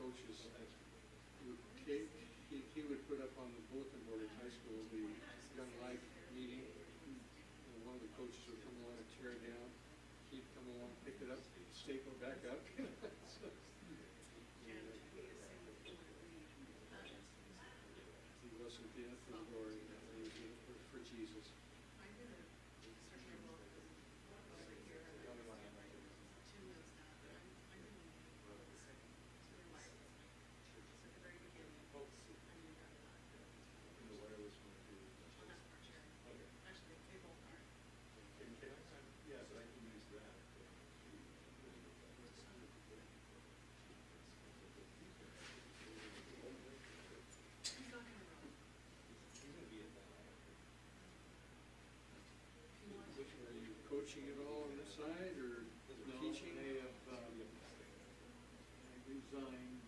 coaches. He would put up on the bulletin board at high school the Young Life meeting, and one of the coaches would come along and tear it down. He'd come along, pick it up, staple it back up. So, he wasn't in it for the glory, he was in it for Jesus. Are you coaching it all on this side, or teaching? I have resigned.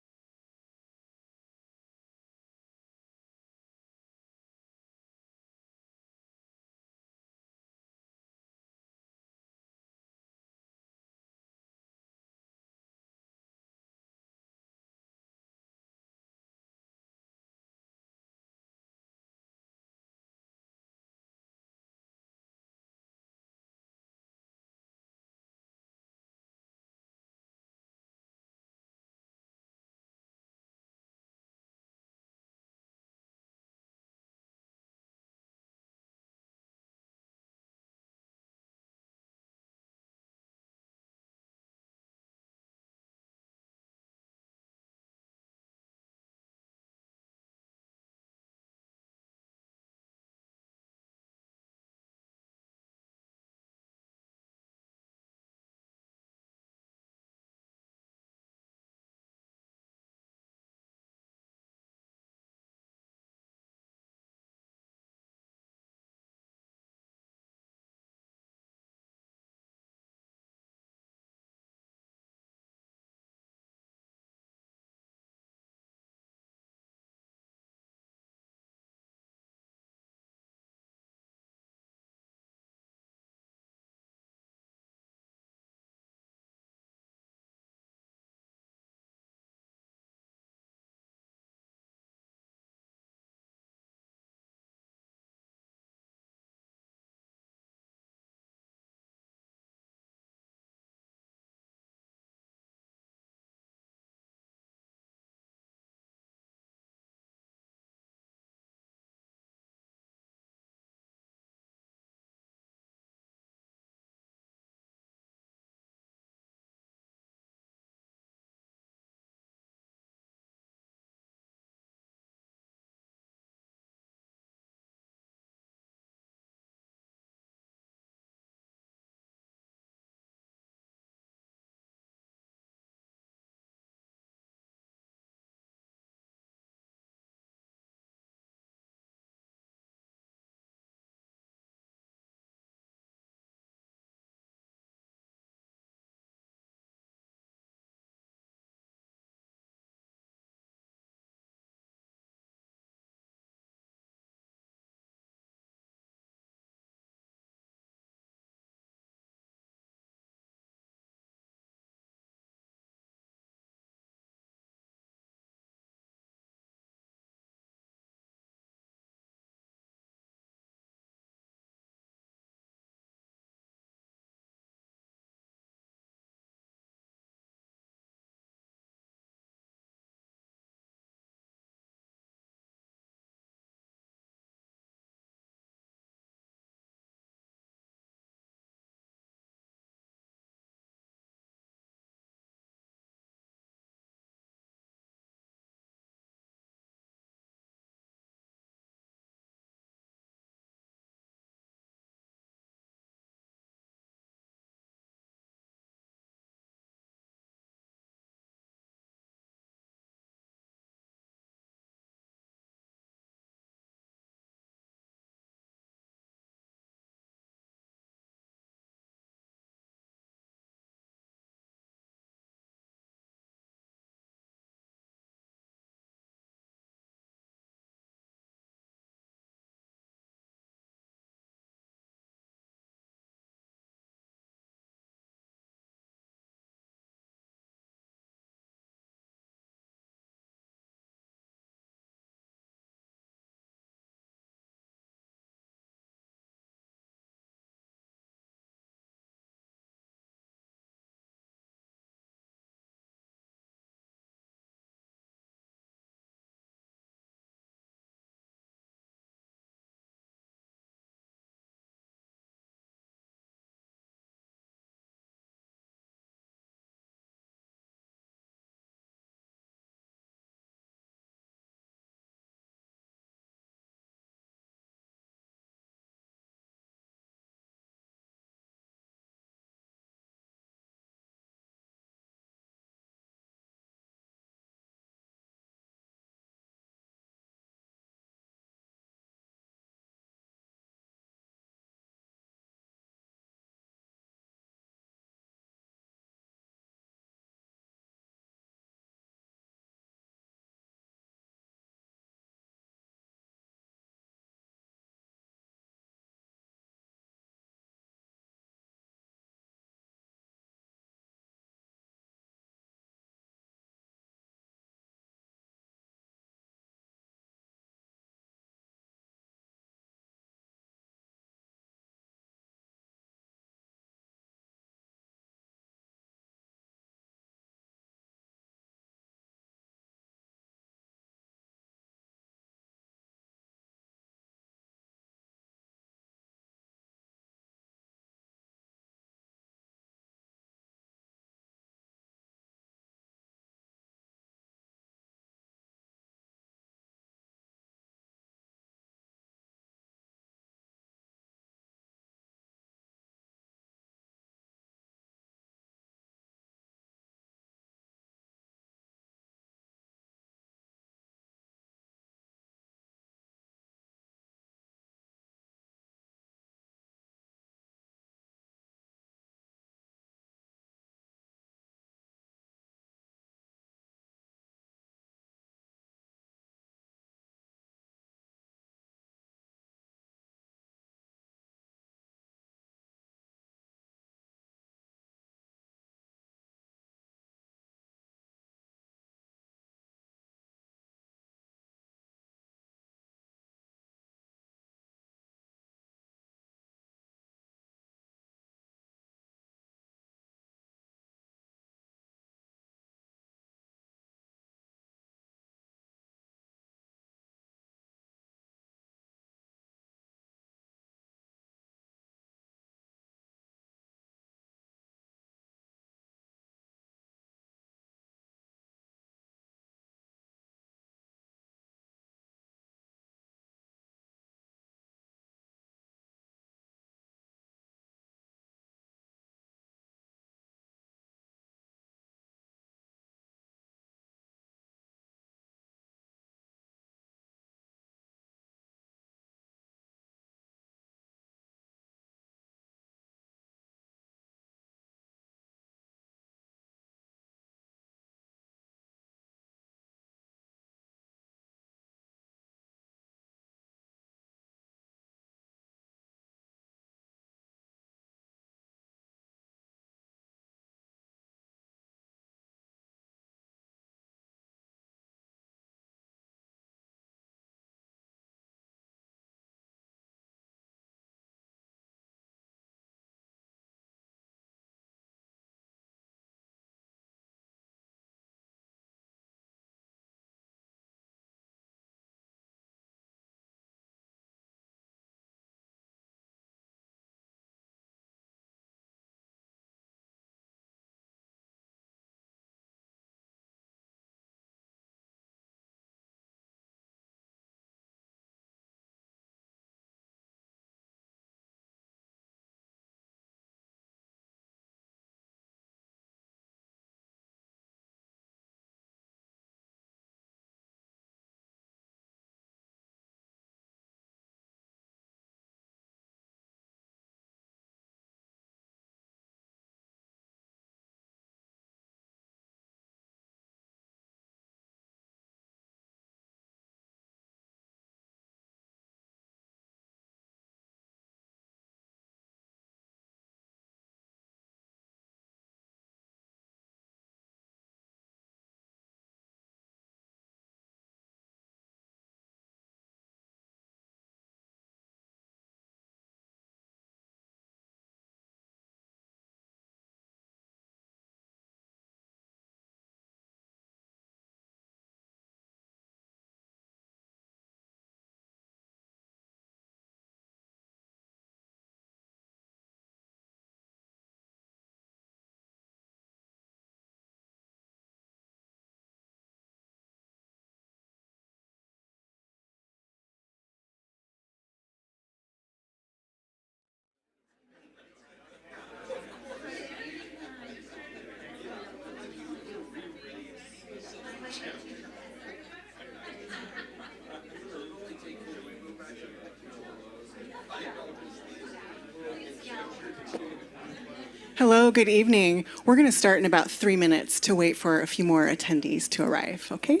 Hello, good evening. We're going to start in about 3 minutes to wait for a few more attendees to arrive, okay?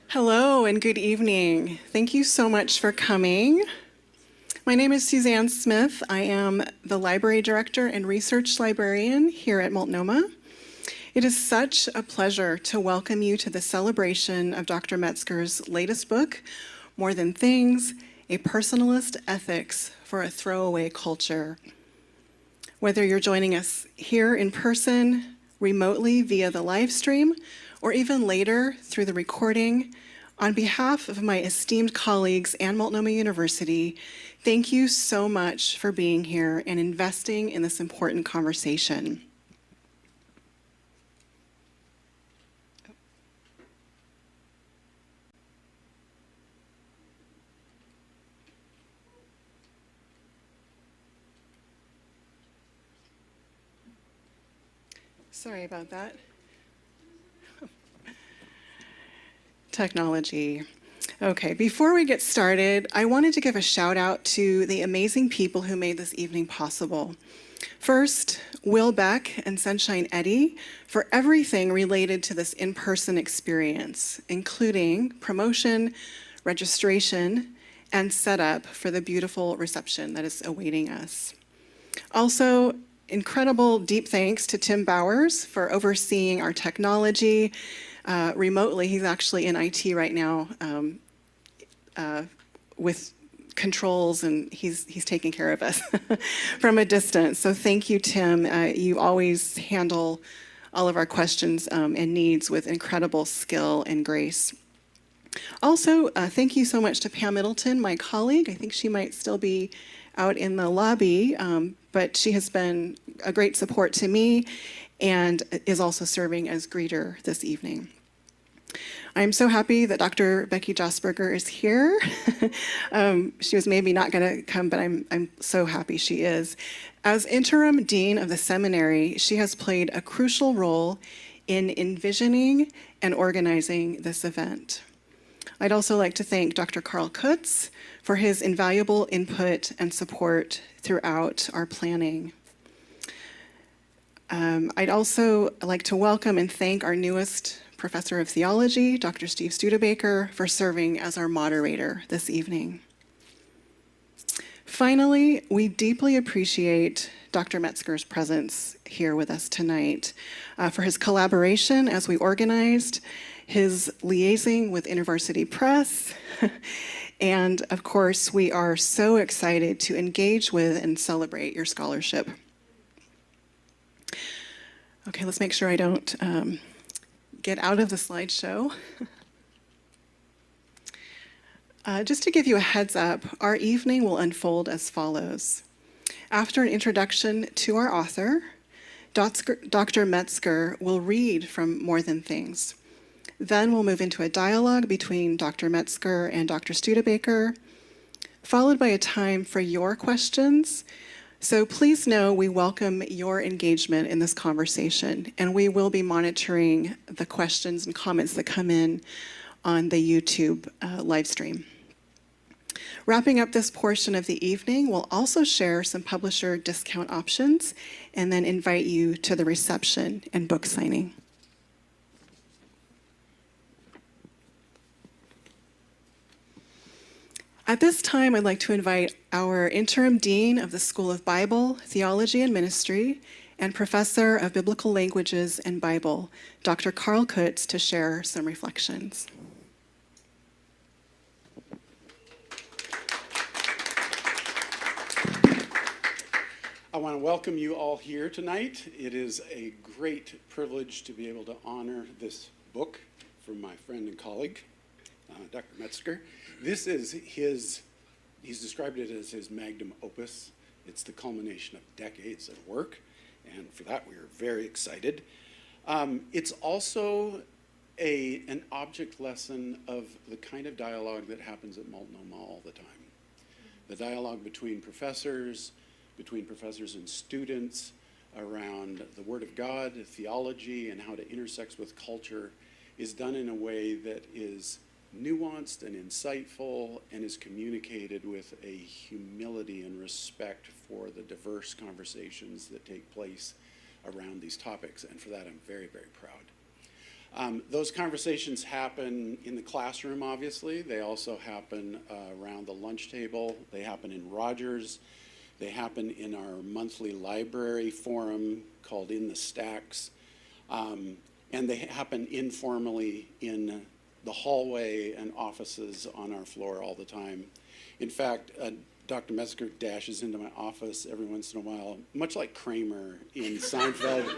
Hello and good evening. Thank you so much for coming. My name is Suzanne Smith. I am the Library Director and Research Librarian here at Multnomah. It is such a pleasure to welcome you to the celebration of Dr. Metzger's latest book, More Than Things, A Personalist Ethics for a Throwaway Culture. Whether you're joining us here in person, remotely via the live stream, or even later through the recording, on behalf of my esteemed colleagues and Multnomah University, thank you so much for being here and investing in this important conversation. Sorry about that. Technology. Okay, before we get started, I wanted to give a shout out to the amazing people who made this evening possible. First, Will Beck and Sunshine Eddie for everything related to this in-person experience, including promotion, registration, and setup for the beautiful reception that is awaiting us. Also, incredible deep thanks to Tim Bowers for overseeing our technology remotely. He's actually in IT right now with controls, and he's taking care of us from a distance. So thank you, Tim. You always handle all of our questions and needs with incredible skill and grace. Also, thank you so much to Pam Middleton, my colleague. I think she might still be out in the lobby, but she has been a great support to me and is also serving as greeter this evening. I'm so happy that Dr. Becky Josberger is here. She was maybe not going to come, but I'm so happy she is. As interim dean of the seminary, she has played a crucial role in envisioning and organizing this event. I'd also like to thank Dr. Carl Kutz for his invaluable input and support throughout our planning. I'd also like to welcome and thank our newest Professor of Theology, Dr. Steve Studebaker, for serving as our moderator this evening. Finally, we deeply appreciate Dr. Metzger's presence here with us tonight, for his collaboration as we organized, his liaising with InterVarsity Press, and of course, we are so excited to engage with and celebrate your scholarship. Okay, let's make sure I don't get out of the slideshow. Just to give you a heads up, our evening will unfold as follows. After an introduction to our author, Dr. Metzger will read from More Than Things. Then we'll move into a dialogue between Dr. Metzger and Dr. Studebaker, followed by a time for your questions. So please know we welcome your engagement in this conversation, and we will be monitoring the questions and comments that come in on the YouTube live stream. Wrapping up this portion of the evening, we'll also share some publisher discount options and then invite you to the reception and book signing. At this time, I'd like to invite our interim dean of the School of Bible, Theology, and Ministry, and professor of Biblical Languages and Bible, Dr. Carl Kutz, to share some reflections. I want to welcome you all here tonight. It is a great privilege to be able to honor this book from my friend and colleague, Dr. Metzger. This is he's described it as his magnum opus. It's the culmination of decades of work, and for that we are very excited. It's also an object lesson of the kind of dialogue that happens at Multnomah all the time. The dialogue between professors and students around the Word of God, theology, and how it intersects with culture is done in a way that is nuanced and insightful and is communicated with a humility and respect for the diverse conversations that take place around these topics. And for that, I'm very, very proud. Those conversations happen in the classroom, obviously. They also happen around the lunch table. They happen in Rogers. They happen in our monthly library forum called In the Stacks. And they happen informally in the hallway and offices on our floor all the time. In fact, Dr. Metzger dashes into my office every once in a while, much like Kramer in Seinfeld,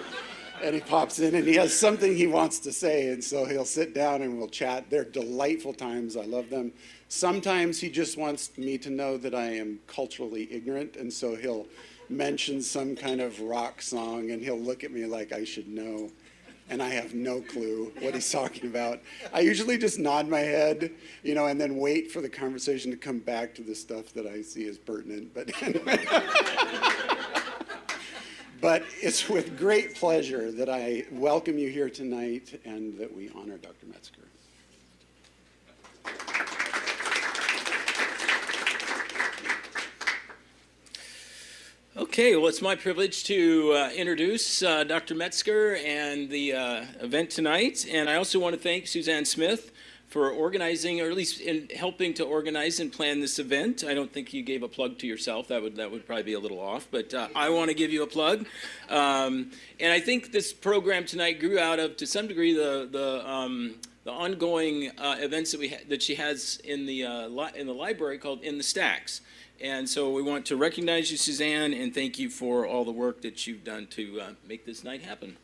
and he pops in and he has something he wants to say, and so he'll sit down and we'll chat. They're delightful times. I love them. Sometimes he just wants me to know that I am culturally ignorant, and so he'll mention some kind of rock song, and he'll look at me like I should know. And I have no clue what he's talking about. I usually just nod my head, and then wait for the conversation to come back to the stuff that I see as pertinent. But anyway. But it's with great pleasure that I welcome you here tonight and that we honor Dr. Metzger. Okay, well, it's my privilege to introduce Dr. Metzger and the event tonight. And I also want to thank Suzanne Smith for organizing, or at least in helping to organize and plan this event. I don't think you gave a plug to yourself. That would probably be a little off, but I want to give you a plug. And I think this program tonight grew out of, to some degree, the ongoing events that she has in the library called In the Stacks. And so we want to recognize you, Suzanne, and thank you for all the work that you've done to make this night happen.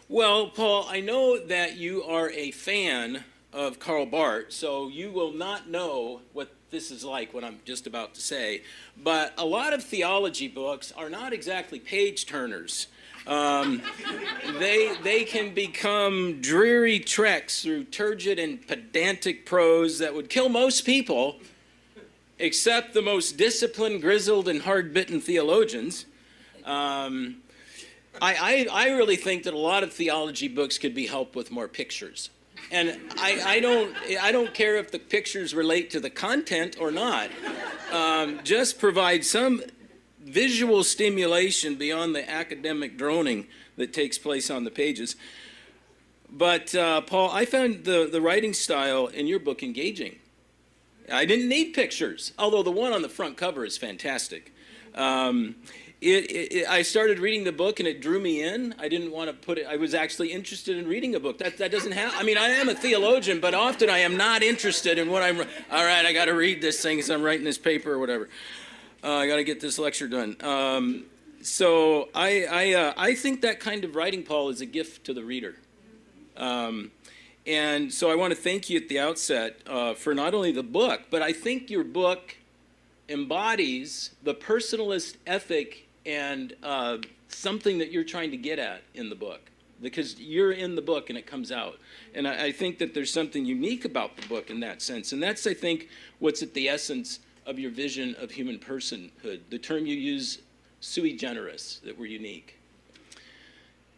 Well, Paul, I know that you are a fan of Karl Barth, so you will not know what this is like, what I'm just about to say. But a lot of theology books are not exactly page turners. They can become dreary treks through turgid and pedantic prose that would kill most people, except the most disciplined, grizzled, and hard-bitten theologians. I really think that a lot of theology books could be helped with more pictures. And I don't care if the pictures relate to the content or not. Just provide some visual stimulation beyond the academic droning that takes place on the pages. But Paul, I found the writing style in your book engaging. I didn't need pictures, although the one on the front cover is fantastic. I started reading the book and it drew me in. I didn't want to put it, I was actually interested in reading a book. That doesn't happen. I mean, I am a theologian, but often I am not interested in what all right, I got to read this thing because I'm writing this paper or whatever. I got to get this lecture done. So I think that kind of writing, Paul, is a gift to the reader. And so I want to thank you at the outset for not only the book, but I think your book embodies the personalist ethic and something that you're trying to get at in the book. Because you're in the book and it comes out. And I think that there's something unique about the book in that sense. And that's, I think, what's at the essence of your vision of human personhood. The term you use, sui generis, that we're unique.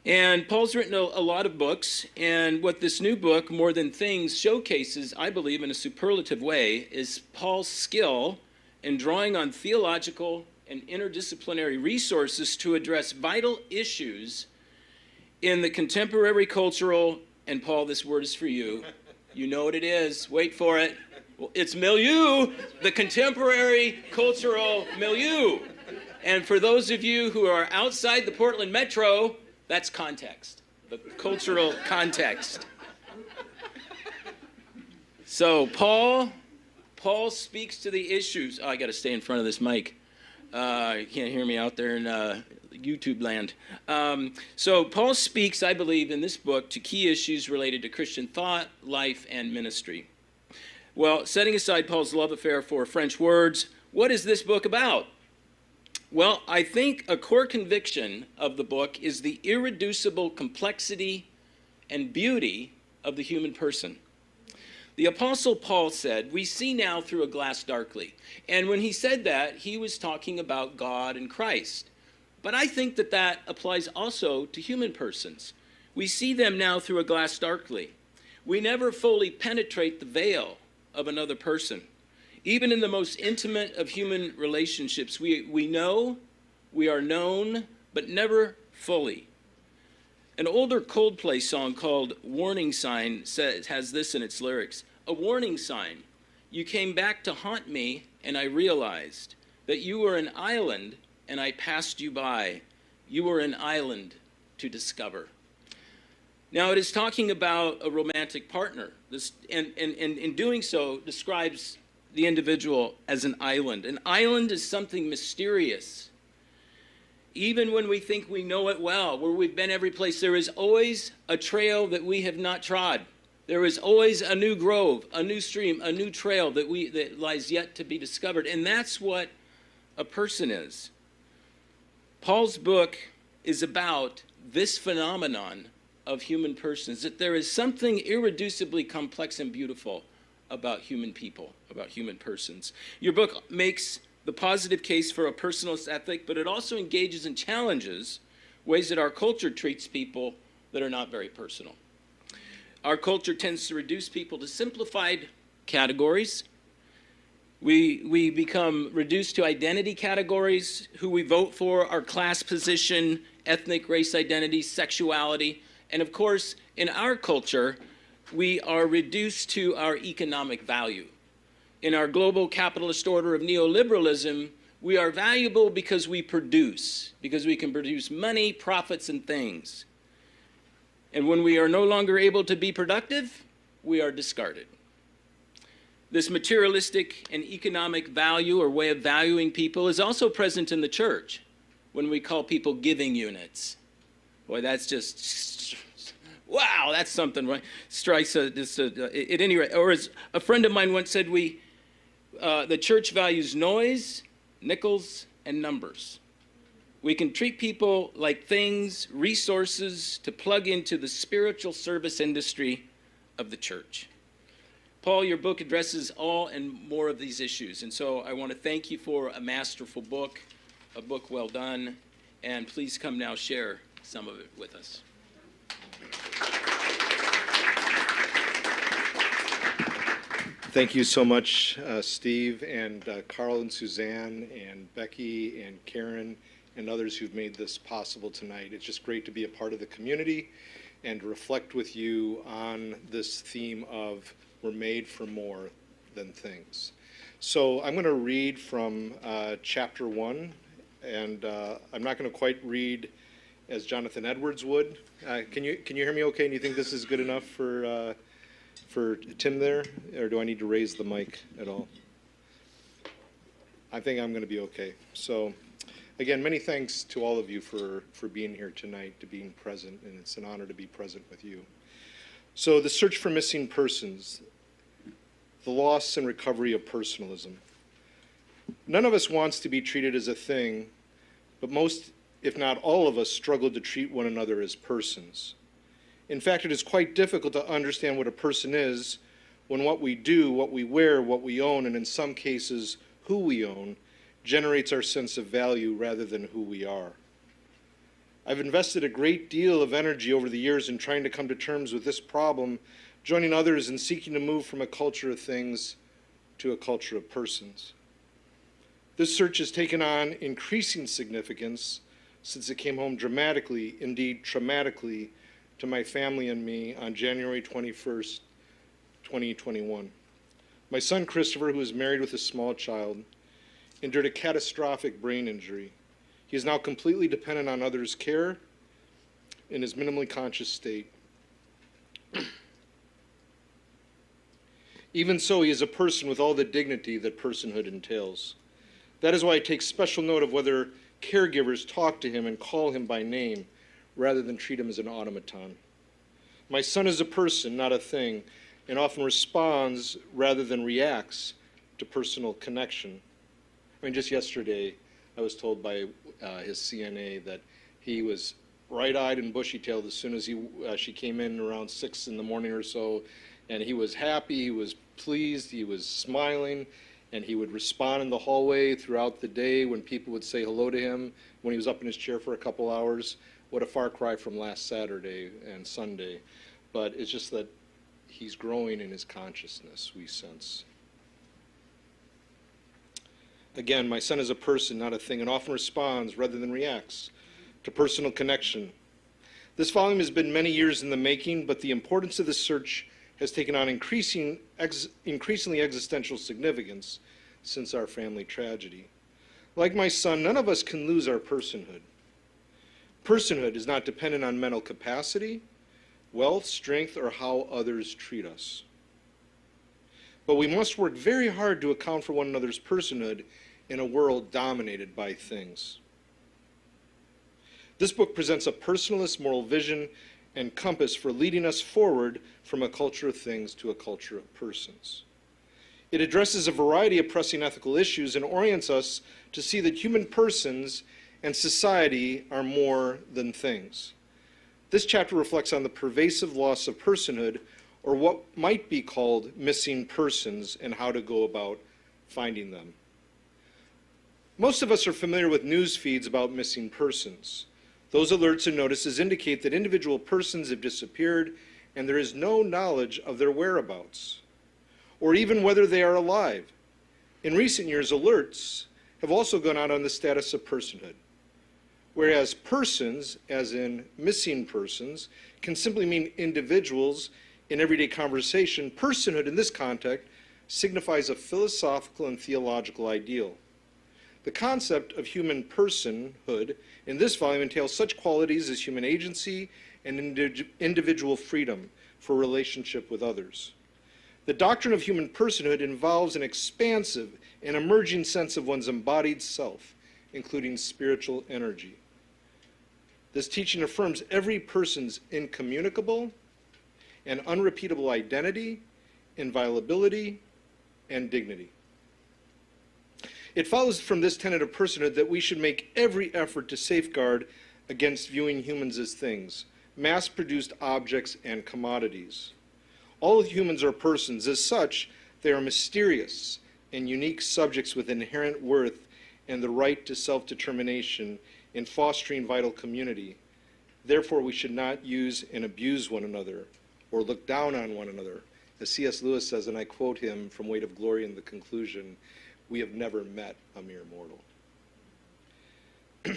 And Paul's written a lot of books, and what this new book, More Than Things, showcases, I believe, in a superlative way, is Paul's skill in drawing on theological and interdisciplinary resources to address vital issues in the contemporary cultural, and Paul, this word is for you. You know what it is. Wait for it. Well, it's milieu, the contemporary cultural milieu. And for those of you who are outside the Portland metro, that's context, the cultural context. So Paul speaks to the issues. Oh, I got to stay in front of this mic. You can't hear me out there in YouTube land. So Paul speaks, I believe, in this book to key issues related to Christian thought, life, and ministry. Well, setting aside Paul's love affair for French words, what is this book about? Well, I think a core conviction of the book is the irreducible complexity and beauty of the human person. The Apostle Paul said, "We see now through a glass darkly." And when he said that, he was talking about God and Christ. But I think that that applies also to human persons. We see them now through a glass darkly. We never fully penetrate the veil of another person. Even in the most intimate of human relationships, we know, we are known, but never fully. An older Coldplay song called Warning Sign has this in its lyrics. A warning sign. You came back to haunt me, and I realized that you were an island, and I passed you by. You were an island to discover. Now, it is talking about a romantic partner. And in doing so, describes the individual as an island. An island is something mysterious. Even when we think we know it well, where we've been every place, there is always a trail that we have not trod. There is always a new grove, a new stream, a new trail that lies yet to be discovered. And that's what a person is. Paul's book is about this phenomenon of human persons, that there is something irreducibly complex and beautiful about human people, about human persons. Your book makes the positive case for a personalist ethic, but it also engages and challenges ways that our culture treats people that are not very personal. Our culture tends to reduce people to simplified categories. We become reduced to identity categories, who we vote for, our class position, ethnic, race identity, sexuality. And of course, in our culture, we are reduced to our economic value. In our global capitalist order of neoliberalism, we are valuable because we can produce money, profits, and things. And when we are no longer able to be productive, we are discarded. This materialistic and economic value or way of valuing people is also present in the church when we call people giving units. Boy, that's just, wow, that's something, right? Strikes at any rate. Or as a friend of mine once said, the church values noise, nickels, and numbers. We can treat people like things, resources to plug into the spiritual service industry of the church. Paul, your book addresses all and more of these issues, and so I want to thank you for a masterful book, a book well done, and please come now share some of it with us. Thank you so much, Steve, and Carl and Suzanne and Becky and Karen and others who've made this possible tonight. It's just great to be a part of the community and reflect with you on this theme of we're made for more than things. So I'm going to read from chapter 1, and I'm not going to quite read as Jonathan Edwards would. Can you hear me okay? And you think this is good enough for Tim there, or do I need to raise the mic at all? I think I'm going to be okay. So again, many thanks to all of you for being here tonight, to being present, and it's an honor to be present with you. So the search for missing persons, the loss and recovery of personalism. None of us wants to be treated as a thing, but most, if not all of us, struggle to treat one another as persons. In fact, it is quite difficult to understand what a person is when what we do, what we wear, what we own, and in some cases, who we own, generates our sense of value rather than who we are. I've invested a great deal of energy over the years in trying to come to terms with this problem, joining others in seeking to move from a culture of things to a culture of persons. This search has taken on increasing significance since it came home dramatically, indeed traumatically, to my family and me on January 21st, 2021. My son Christopher, who is married with a small child, endured a catastrophic brain injury. He is now completely dependent on others' care in his minimally conscious state. Even so, he is a person with all the dignity that personhood entails. That is why I take special note of whether caregivers talk to him and call him by name rather than treat him as an automaton. My son is a person, not a thing, and often responds rather than reacts to personal connection. I mean, just yesterday, I was told by his CNA that he was bright-eyed and bushy-tailed as soon as she came in around 6 in the morning or so, and he was happy, he was pleased, he was smiling, and he would respond in the hallway throughout the day when people would say hello to him when he was up in his chair for a couple hours. What a far cry from last Saturday and Sunday. But it's just that he's growing in his consciousness, we sense. Again, my son is a person, not a thing, and often responds rather than reacts to personal connection. This volume has been many years in the making, but the importance of this search has taken on increasingly existential significance since our family tragedy. Like my son, none of us can lose our personhood. Personhood is not dependent on mental capacity, wealth, strength, or how others treat us. But we must work very hard to account for one another's personhood in a world dominated by things. This book presents a personalist moral vision and compass for leading us forward from a culture of things to a culture of persons. It addresses a variety of pressing ethical issues and orients us to see that human persons and society are more than things. This chapter reflects on the pervasive loss of personhood, or what might be called missing persons, and how to go about finding them. Most of us are familiar with news feeds about missing persons. Those alerts and notices indicate that individual persons have disappeared and there is no knowledge of their whereabouts, or even whether they are alive. In recent years, alerts have also gone out on the status of personhood, whereas persons, as in missing persons, can simply mean individuals in everyday conversation, personhood in this context signifies a philosophical and theological ideal. The concept of human personhood in this volume entails such qualities as human agency and individual freedom for relationship with others. The doctrine of human personhood involves an expansive and emerging sense of one's embodied self, including spiritual energy. This teaching affirms every person's incommunicable and unrepeatable identity, inviolability, and dignity. It follows from this tenet of personhood that we should make every effort to safeguard against viewing humans as things, mass-produced objects and commodities. All humans are persons. As such, they are mysterious and unique subjects with inherent worth and the right to self-determination in fostering vital community. Therefore, we should not use and abuse one another or look down on one another. As C.S. Lewis says, and I quote him from Weight of Glory in the conclusion, "We have never met a mere mortal."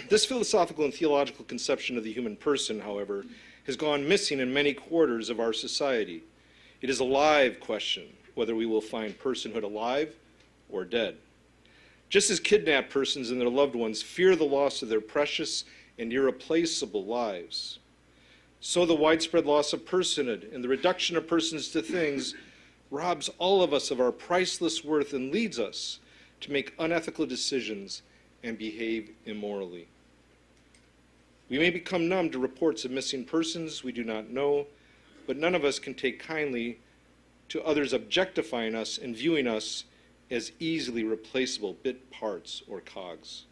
This philosophical and theological conception of the human person, however, has gone missing in many quarters of our society. It is a live question whether we will find personhood alive or dead. Just as kidnapped persons and their loved ones fear the loss of their precious and irreplaceable lives, so the widespread loss of personhood and the reduction of persons to things robs all of us of our priceless worth and leads us to make unethical decisions and behave immorally. We may become numb to reports of missing persons we do not know, but none of us can take kindly to others objectifying us and viewing us as easily replaceable bit parts or cogs.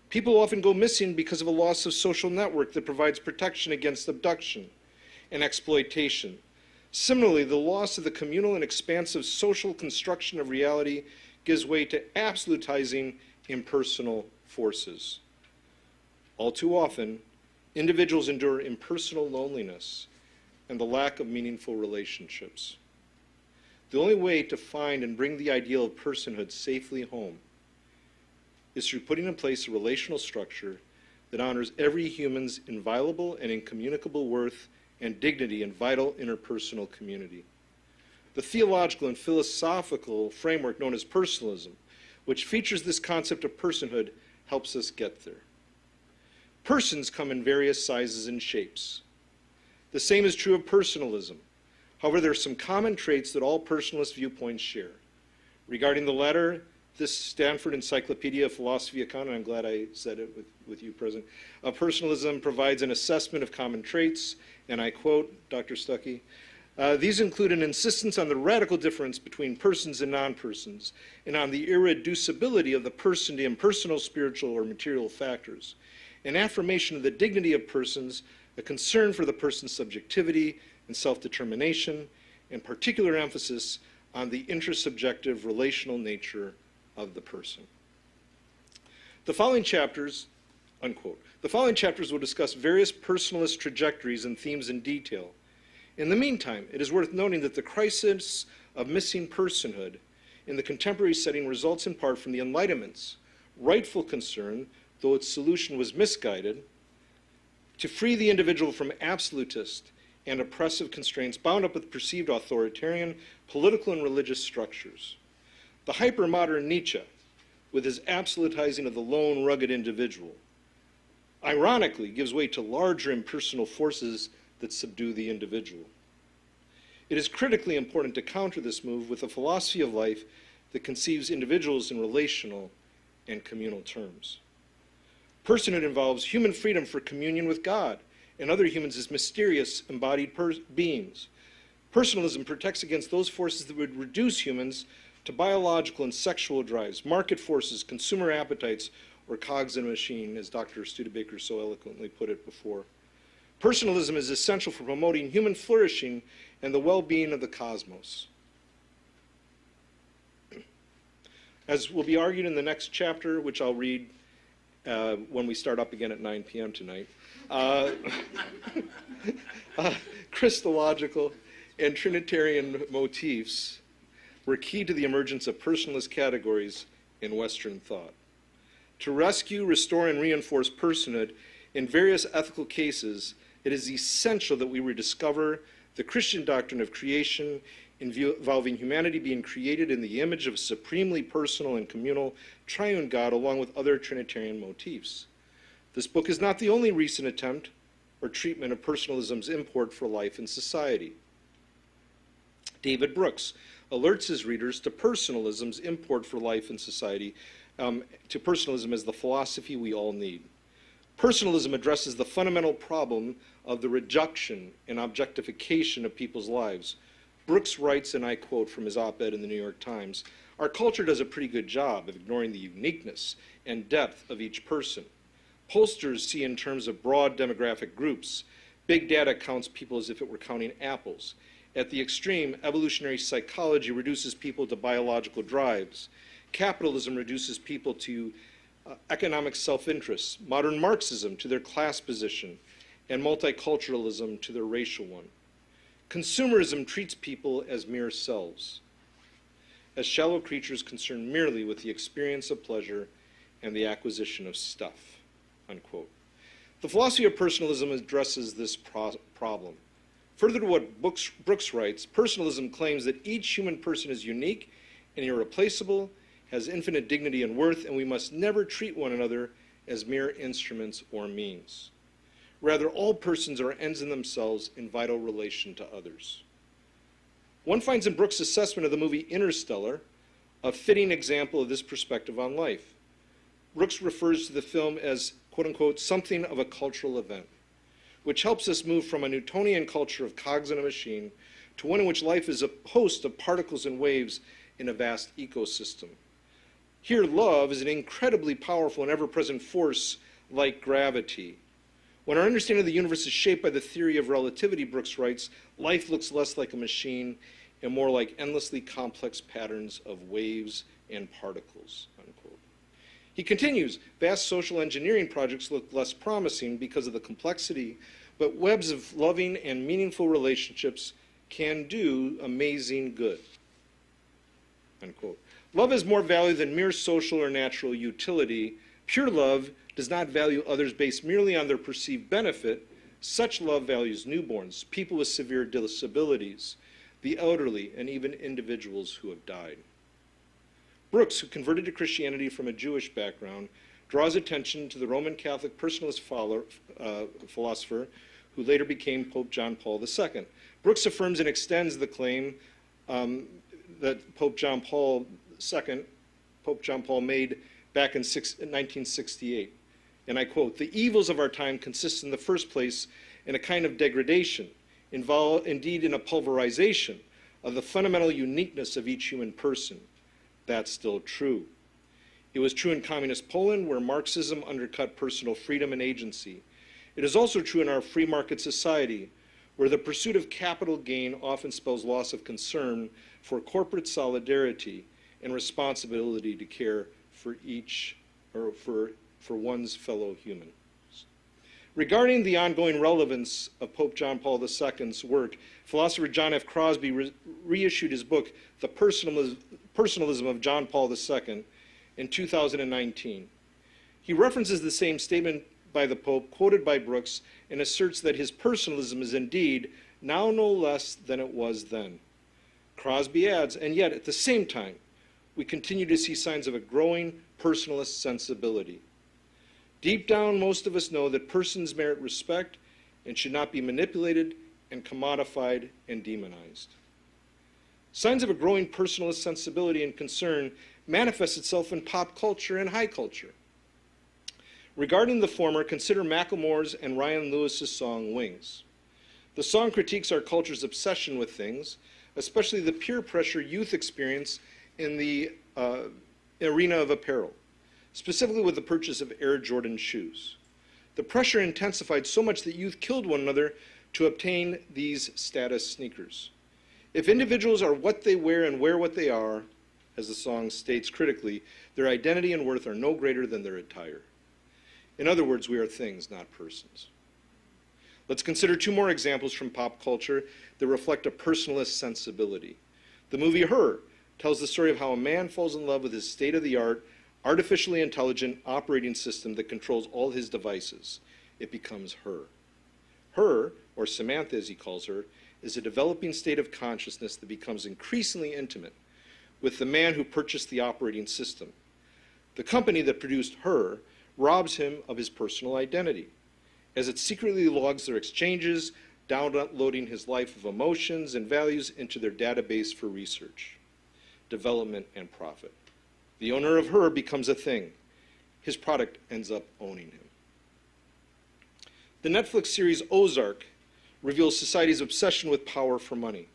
People often go missing because of a loss of social network that provides protection against abduction and exploitation. Similarly, the loss of the communal and expansive social construction of reality gives way to absolutizing impersonal forces. All too often, individuals endure impersonal loneliness and the lack of meaningful relationships. The only way to find and bring the ideal of personhood safely home is through putting in place a relational structure that honors every human's inviolable and incommunicable worth and dignity in vital interpersonal community. The theological and philosophical framework known as personalism, which features this concept of personhood, helps us get there. Persons come in various sizes and shapes. The same is true of personalism. However, there are some common traits that all personalist viewpoints share. Regarding the latter, this Stanford Encyclopedia of Philosophy Account, and I'm glad I said it with you present, personalism provides an assessment of common traits, and I quote Dr. Stuckey, these include an insistence on the radical difference between persons and non-persons, and on the irreducibility of the person to impersonal, spiritual, or material factors, an affirmation of the dignity of persons, a concern for the person's subjectivity and self-determination, and particular emphasis on the intersubjective relational nature of the person. The following chapters, unquote, the following chapters will discuss various personalist trajectories and themes in detail. In the meantime, it is worth noting that the crisis of missing personhood in the contemporary setting results in part from the Enlightenment's rightful concern, though its solution was misguided, to free the individual from absolutist and oppressive constraints bound up with perceived authoritarian political and religious structures. The hyper-modern Nietzsche, with his absolutizing of the lone, rugged individual, ironically gives way to larger impersonal forces that subdue the individual. It is critically important to counter this move with a philosophy of life that conceives individuals in relational and communal terms. Personhood involves human freedom for communion with God and other humans as mysterious, embodied beings. Personalism protects against those forces that would reduce humans to biological and sexual drives, market forces, consumer appetites, or cogs in a machine, as Dr. Studebaker so eloquently put it before. Personalism is essential for promoting human flourishing and the well-being of the cosmos. As will be argued in the next chapter, which I'll read when we start up again at 9 p.m. tonight, Christological and Trinitarian motifs were key to the emergence of personalist categories in Western thought. To rescue, restore, and reinforce personhood in various ethical cases, it is essential that we rediscover the Christian doctrine of creation involving humanity being created in the image of a supremely personal and communal triune God, along with other Trinitarian motifs. This book is not the only recent attempt or treatment of personalism's import for life and society. David Brooks alerts his readers to personalism's import for life and society, to personalism as the philosophy we all need. Personalism addresses the fundamental problem of the reduction and objectification of people's lives. Brooks writes, and I quote from his op-ed in the New York Times, "Our culture does a pretty good job of ignoring the uniqueness and depth of each person. Pollsters see in terms of broad demographic groups. Big data counts people as if it were counting apples. At the extreme, evolutionary psychology reduces people to biological drives. Capitalism reduces people to economic self-interest, modern Marxism to their class position, and multiculturalism to their racial one. Consumerism treats people as mere selves, as shallow creatures concerned merely with the experience of pleasure and the acquisition of stuff," unquote. The philosophy of personalism addresses this problem. Further to what Brooks writes, personalism claims that each human person is unique and irreplaceable, has infinite dignity and worth, and we must never treat one another as mere instruments or means. Rather, all persons are ends in themselves in vital relation to others. One finds in Brooks' assessment of the movie Interstellar a fitting example of this perspective on life. Brooks refers to the film as, quote unquote, something of a cultural event, which helps us move from a Newtonian culture of cogs in a machine to one in which life is a host of particles and waves in a vast ecosystem. Here, love is an incredibly powerful and ever-present force like gravity. When our understanding of the universe is shaped by the theory of relativity, Brooks writes, life looks less like a machine and more like endlessly complex patterns of waves and particles, unquote. He continues, vast social engineering projects look less promising because of the complexity, but webs of loving and meaningful relationships can do amazing good, unquote. Love has more value than mere social or natural utility. Pure love does not value others based merely on their perceived benefit. Such love values newborns, people with severe disabilities, the elderly, and even individuals who have died. Brooks, who converted to Christianity from a Jewish background, draws attention to the Roman Catholic personalist philosopher who later became Pope John Paul II. Brooks affirms and extends the claim that Pope John Paul made back in 1968. And I quote, "The evils of our time consist in the first place in a kind of degradation, indeed in a pulverization of the fundamental uniqueness of each human person. That's still true. It was true in communist Poland, where Marxism undercut personal freedom and agency. It is also true in our free market society, where the pursuit of capital gain often spells loss of concern for corporate solidarity and responsibility to care for each, or for one's fellow humans." Regarding the ongoing relevance of Pope John Paul II's work, philosopher John F. Crosby reissued his book, The Personalism of John Paul II, in 2019. He references the same statement by the Pope, quoted by Brooks, and asserts that his personalism is indeed now no less than it was then. Crosby adds, and yet at the same time, we continue to see signs of a growing personalist sensibility. Deep down, most of us know that persons merit respect and should not be manipulated and commodified and demonized. Signs of a growing personalist sensibility and concern manifest itself in pop culture and high culture. Regarding the former, consider Macklemore's and Ryan Lewis's song, Wings. The song critiques our culture's obsession with things, especially the peer pressure youth experience in the arena of apparel, specifically with the purchase of Air Jordan shoes. The pressure intensified so much that youth killed one another to obtain these status sneakers. If individuals are what they wear and wear what they are, as the song states critically, their identity and worth are no greater than their attire. In other words, we are things, not persons. Let's consider two more examples from pop culture that reflect a personalist sensibility. The movie Her tells the story of how a man falls in love with his state-of-the-art, artificially intelligent operating system that controls all his devices. It becomes Her. Her, or Samantha as he calls her, is a developing state of consciousness that becomes increasingly intimate with the man who purchased the operating system. The company that produced her robs him of his personal identity, as it secretly logs their exchanges, downloading his life of emotions and values into their database for research, development, and profit. The owner of her becomes a thing. His product ends up owning him. The Netflix series Ozark reveals society's obsession with power for money.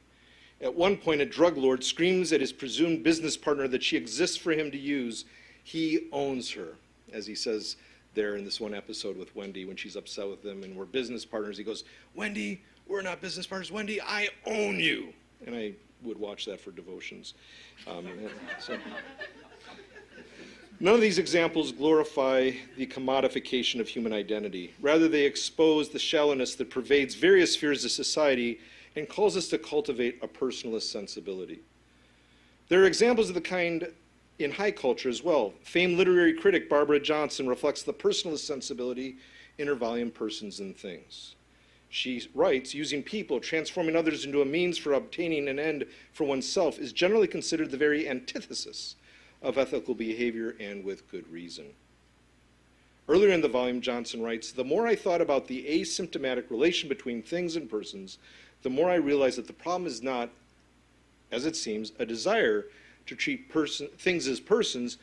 At one point, a drug lord screams at his presumed business partner that she exists for him to use. He owns her, as he says there in this one episode with Wendy when she's upset with him and we're business partners. He goes, "Wendy, we're not business partners. Wendy, I own you." And I would watch that for devotions. So. None of these examples glorify the commodification of human identity. Rather, they expose the shallowness that pervades various spheres of society and calls us to cultivate a personalist sensibility. There are examples of the kind in high culture as well. Famed literary critic Barbara Johnson reflects the personalist sensibility in her volume Persons and Things. She writes, using people, transforming others into a means for obtaining an end for oneself is generally considered the very antithesis of ethical behavior, and with good reason. Earlier in the volume, Johnson writes, "The more I thought about the asymptomatic relation between things and persons, the more I realized that the problem is not, as it seems, a desire to treat things as persons,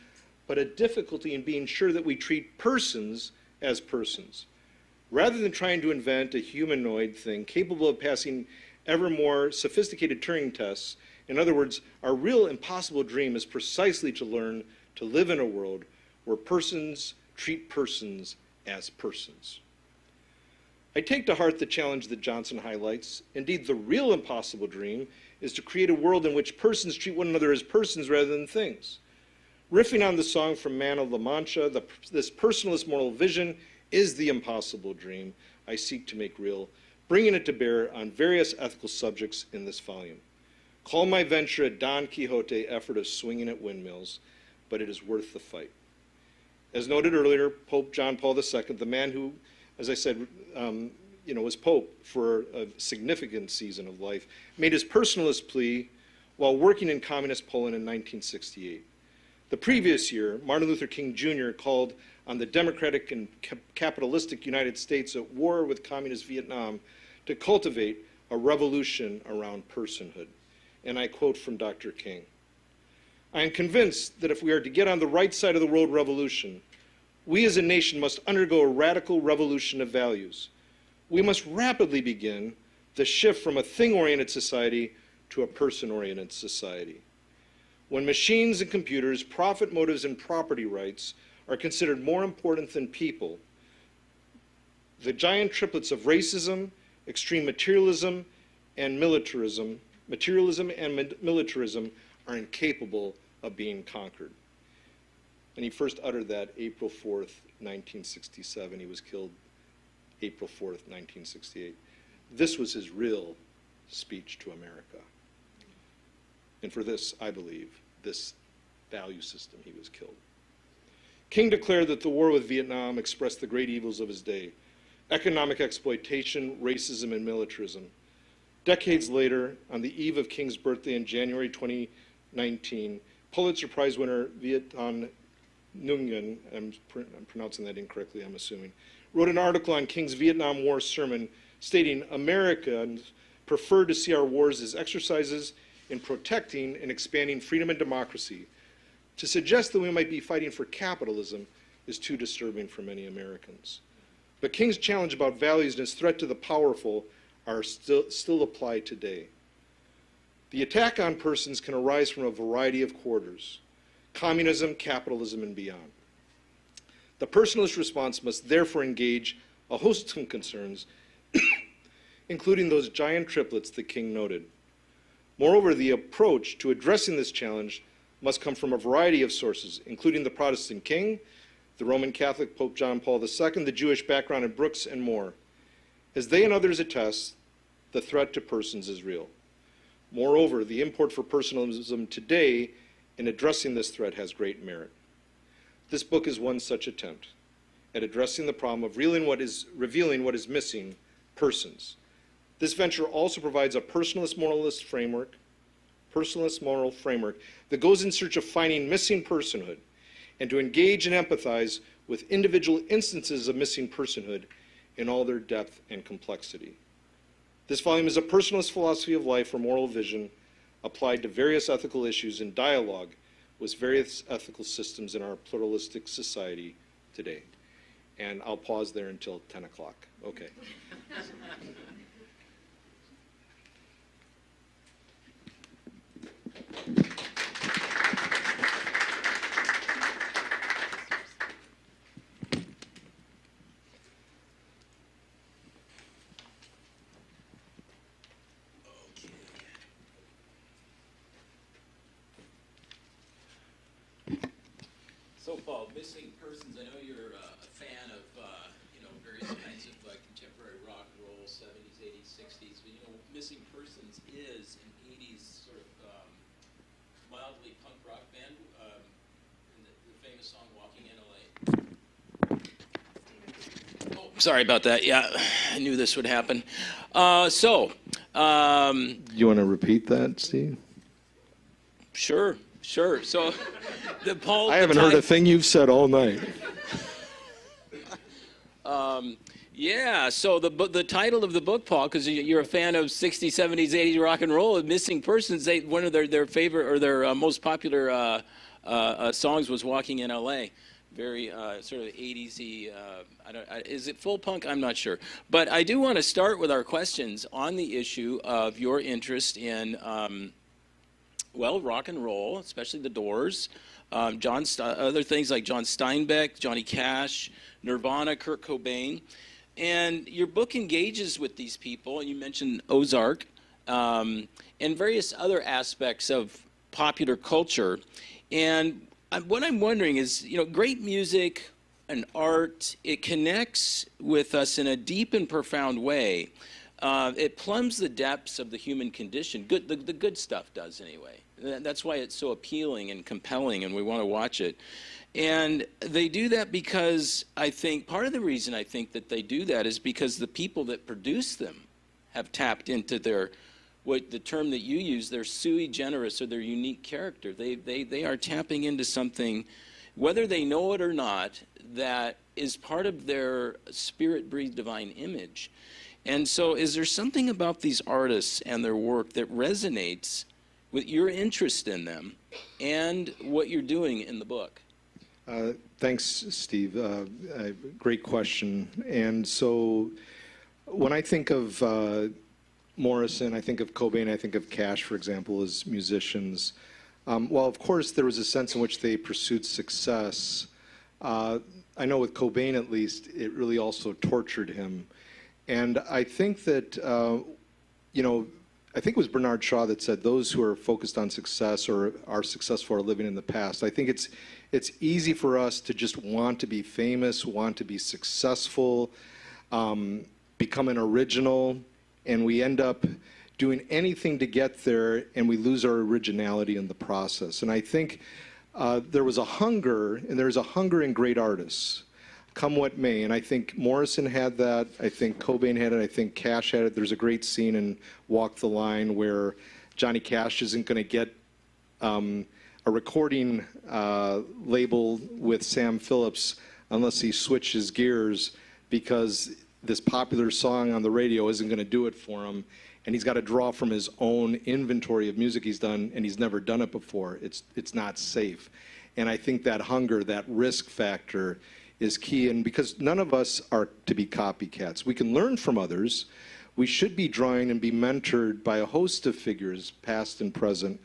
but a difficulty in being sure that we treat persons as persons. Rather than trying to invent a humanoid thing capable of passing ever more sophisticated Turing tests, in other words, our real impossible dream is precisely to learn to live in a world where persons treat persons as persons." I take to heart the challenge that Johnson highlights. Indeed, the real impossible dream is to create a world in which persons treat one another as persons rather than things. Riffing on the song from Man of La Mancha, this personalist moral vision is the impossible dream I seek to make real, bringing it to bear on various ethical subjects in this volume. Call my venture a Don Quixote effort of swinging at windmills, but it is worth the fight. As noted earlier, Pope John Paul II, the man who, as I said, was Pope for a significant season of life, made his personalist plea while working in communist Poland in 1968. The previous year, Martin Luther King Jr. called on the democratic and capitalistic United States at war with communist Vietnam to cultivate a revolution around personhood. And I quote from Dr. King, "I am convinced that if we are to get on the right side of the world revolution, we as a nation must undergo a radical revolution of values. We must rapidly begin the shift from a thing-oriented society to a person-oriented society. When machines and computers, profit motives, and property rights are considered more important than people, the giant triplets of racism, extreme materialism, and militarism are incapable of being conquered." And he first uttered that April 4th, 1967. He was killed April 4th, 1968. This was his real speech to America. And for this, I believe, this value system, he was killed. King declared that the war with Vietnam expressed the great evils of his day: economic exploitation, racism, and militarism. Decades later, on the eve of King's birthday in January 2019, Pulitzer Prize winner Viet Thanh Nguyen, I'm pronouncing that incorrectly, I'm assuming, wrote an article on King's Vietnam War sermon stating, "Americans prefer to see our wars as exercises in protecting and expanding freedom and democracy. To suggest that we might be fighting for capitalism is too disturbing for many Americans." But King's challenge about values and his threat to the powerful are still applied today. The attack on persons can arise from a variety of quarters: communism, capitalism, and beyond. The personalist response must therefore engage a host of concerns, including those giant triplets that King noted. Moreover, the approach to addressing this challenge must come from a variety of sources, including the Protestant King, the Roman Catholic Pope John Paul II, the Jewish background in Brooks, and more. As they and others attest, the threat to persons is real. Moreover, the import for personalism today in addressing this threat has great merit. This book is one such attempt at addressing the problem of revealing what is missing: persons. This venture also provides a personalist moral framework that goes in search of finding missing personhood and to engage and empathize with individual instances of missing personhood in all their depth and complexity. This volume is a personalist philosophy of life or moral vision applied to various ethical issues in dialogue with various ethical systems in our pluralistic society today. And I'll pause there until 10 o'clock. Okay. So, Paul, missing persons. I know you're a fan of various kinds of contemporary rock, roll, 70s, 80s, 60s. But missing persons is an 80s sort of mildly punk rock band. In the famous song "Walking in LA." Oh, sorry about that. Yeah, I knew this would happen. You want to repeat that, Steve? Sure. So, Paul. I haven't heard a thing you've said all night. Yeah. So the title of the book, Paul, because you're a fan of 60s, 70s, 80s rock and roll, Missing Persons. One of their favorite or their most popular songs was "Walking in LA." Very sort of 80s-y. Is it full punk? I'm not sure. But I do want to start with our questions on the issue of your interest in. Rock and roll, especially the Doors, other things like John Steinbeck, Johnny Cash, Nirvana, Kurt Cobain. And your book engages with these people, and you mentioned Ozark, and various other aspects of popular culture. And what I'm wondering is, great music and art, it connects with us in a deep and profound way. It plumbs the depths of the human condition. The good stuff does, anyway. That's why it's so appealing and compelling, and we want to watch it. And they do that because part of the reason I think that they do that is because the people that produce them have tapped into the term that you use, their sui generis, or their unique character. They are tapping into something, whether they know it or not, that is part of their spirit-breathed divine image. And so is there something about these artists and their work that resonates with your interest in them and what you're doing in the book? Thanks, Steve. Great question. And so when I think of Morrison, I think of Cobain, I think of Cash, for example, as musicians. While, of course, there was a sense in which they pursued success, I know with Cobain, at least, it really also tortured him. And I think that, I think it was Bernard Shaw that said those who are focused on success or are successful are living in the past. I think it's easy for us to just want to be famous, want to be successful, become an original, and we end up doing anything to get there, and we lose our originality in the process. And I think there was a hunger, and there's a hunger in great artists, come what may. And I think Morrison had that. I think Cobain had it. I think Cash had it. There's a great scene in Walk the Line where Johnny Cash isn't going to get a recording label with Sam Phillips unless he switches gears, because this popular song on the radio isn't going to do it for him. And he's got to draw from his own inventory of music he's done, and he's never done it before. It's not safe. And I think that hunger, that risk factor, is key. And because none of us are to be copycats, we can learn from others. We should be drawing and be mentored by a host of figures, past and present,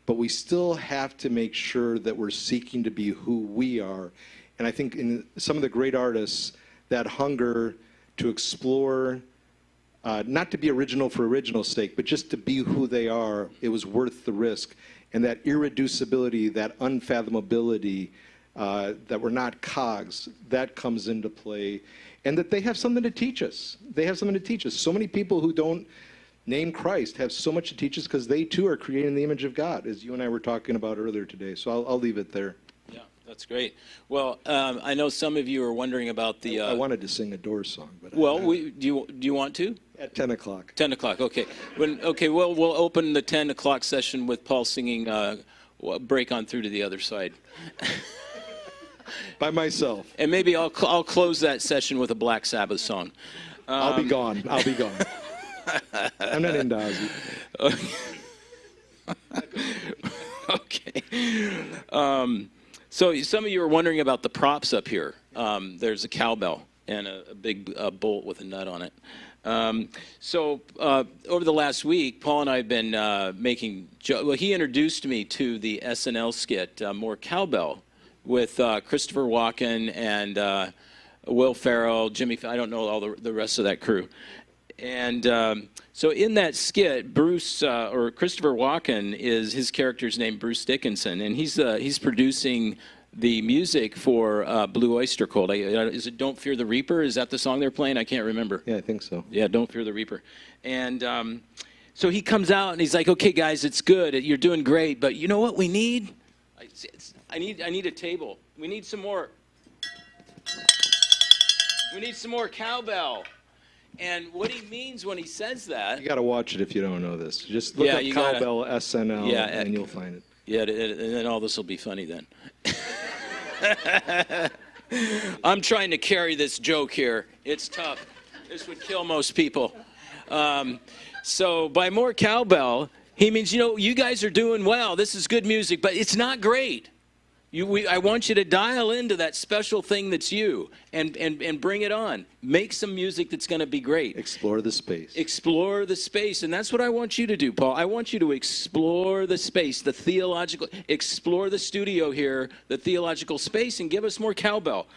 but we still have to make sure that we're seeking to be who we are. And I think in some of the great artists, that hunger to explore, not to be original for original's sake, but just to be who they are, it was worth the risk. And that irreducibility, that unfathomability, that we're not cogs, that comes into play. And that they have something to teach us. They have something to teach us. So many people who don't name Christ have so much to teach us because they too are creating the image of God, as you and I were talking about earlier today. So I'll leave it there. Yeah, That's great. Well, I know some of you are wondering about the. I wanted to sing a Doors song, but Well, do you want to? at 10 o'clock. 10 o'clock. Okay. Well, we'll open the 10 o'clock session with Paul singing "Break On Through to the Other Side," By myself. and maybe I'll close that session with a Black Sabbath song. I'll be gone. I'll be gone. I'm not into Ozzy. Okay. So some of you are wondering about the props up here. There's a cowbell and a big bolt with a nut on it. Over the last week, Paul and I have been he introduced me to the SNL skit, More Cowbell, with Christopher Walken and Will Ferrell, I don't know all the rest of that crew. And so in that skit, or Christopher Walken his character's named Bruce Dickinson, and he's producing the music for Blue Oyster Cult. Is it Don't Fear the Reaper? Is that the song they're playing? I can't remember. Yeah, I think so. Yeah, Don't Fear the Reaper. And so he comes out and he's like, okay, guys, it's good. You're doing great. But you know what we need? I need a table. We need some more. We need some more cowbell. And what he means when he says that... You got to watch it if you don't know this. Just look up Cowbell SNL, and you'll find it. Yeah, and then all this will be funny then. I'm trying to carry this joke here. It's tough. This would kill most people. So by more cowbell, he means, you guys are doing well. This is good music, but it's not great. I want you to dial into that special thing that's you and bring it on. Make some music that's going to be great. Explore the space. Explore the space. And that's what I want you to do, Paul. I want you to explore the space, explore the studio here, the theological space, and give us more cowbell.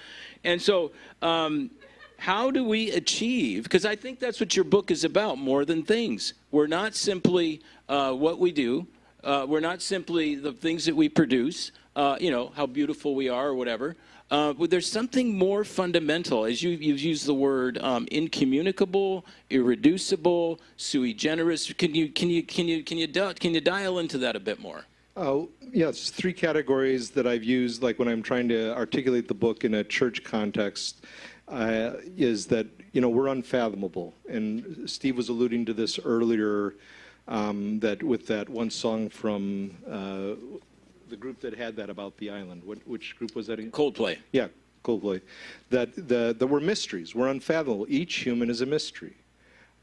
And so how do we achieve, because I think that's what your book is about more than things. We're not simply what we do. We're not simply the things that we produce. How beautiful we are or whatever. But there's something more fundamental, as you've used the word incommunicable, irreducible, sui generis. Can you dial into that a bit more? Oh, yes, 3 categories that I've used, like when I'm trying to articulate the book in a church context, is that, we're unfathomable. And Steve was alluding to this earlier, that with that one song from the group that had that about the island. Which group was that again? Coldplay. Yeah, Coldplay. That we're mysteries. We're unfathomable. Each human is a mystery.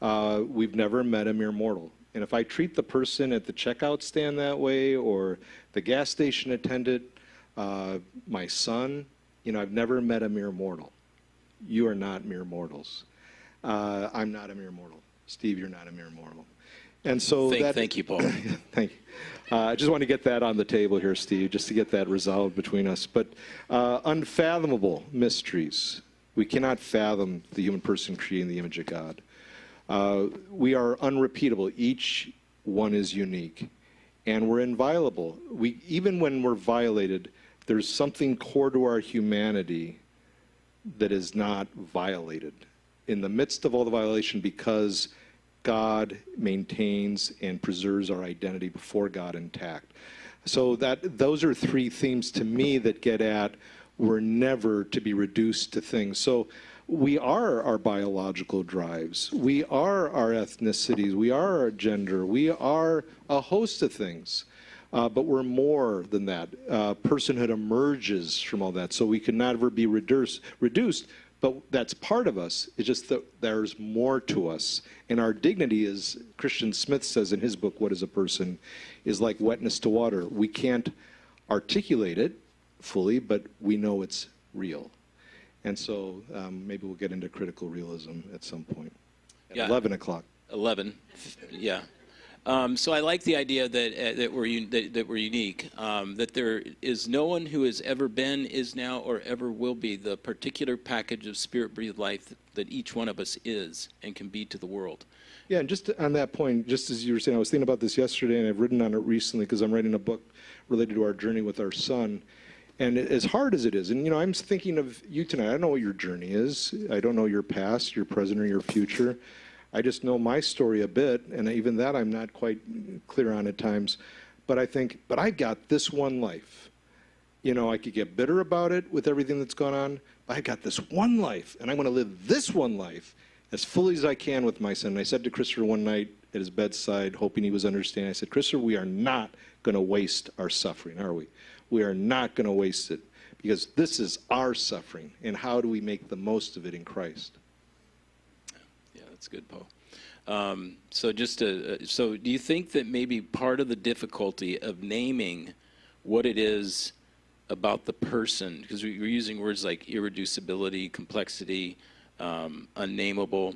We've never met a mere mortal. And if I treat the person at the checkout stand that way, or the gas station attendant, my son, I've never met a mere mortal. You are not mere mortals. I'm not a mere mortal. Steve, you're not a mere mortal. And so thank you, Paul. Thank you. I just want to get that on the table here, Steve, just to get that resolved between us. But unfathomable mysteries. We cannot fathom the human person created in the image of God. We are unrepeatable. Each one is unique. And we're inviolable. Even when we're violated, there's something core to our humanity that is not violated. In the midst of all the violation, because God maintains and preserves our identity before God intact. So those are 3 themes to me that get at we're never to be reduced to things. So we are our biological drives. We are our ethnicities. We are our gender. We are a host of things. But we're more than that. Personhood emerges from all that. So we can never be reduced. But that's part of us. It's just that there's more to us. And our dignity, as Christian Smith says in his book, What is a Person, is like wetness to water. We can't articulate it fully, but we know it's real. And so maybe we'll get into critical realism at some point. At 11 o'clock. 11, yeah. So I like the idea that we're unique, that there is no one who has ever been, is now, or ever will be the particular package of spirit-breathed life that each one of us is and can be to the world. Yeah, and just on that point, just as you were saying, I was thinking about this yesterday, and I've written on it recently because I'm writing a book related to our journey with our son. And as hard as it is, and I'm thinking of you tonight. I don't know what your journey is. I don't know your past, your present, or your future. I just know my story a bit, and even that I'm not quite clear on at times. But I think, but I've got this one life. I could get bitter about it with everything that's gone on, but I've got this one life, and I'm going to live this one life as fully as I can with my son. And I said to Christopher one night at his bedside, hoping he was understanding, I said, Christopher, we are not going to waste our suffering, are we? We are not going to waste it, because this is our suffering, and how do we make the most of it in Christ? Yeah, that's good, Paul. So do you think that maybe part of the difficulty of naming what it is about the person, because we're using words like irreducibility, complexity, unnameable,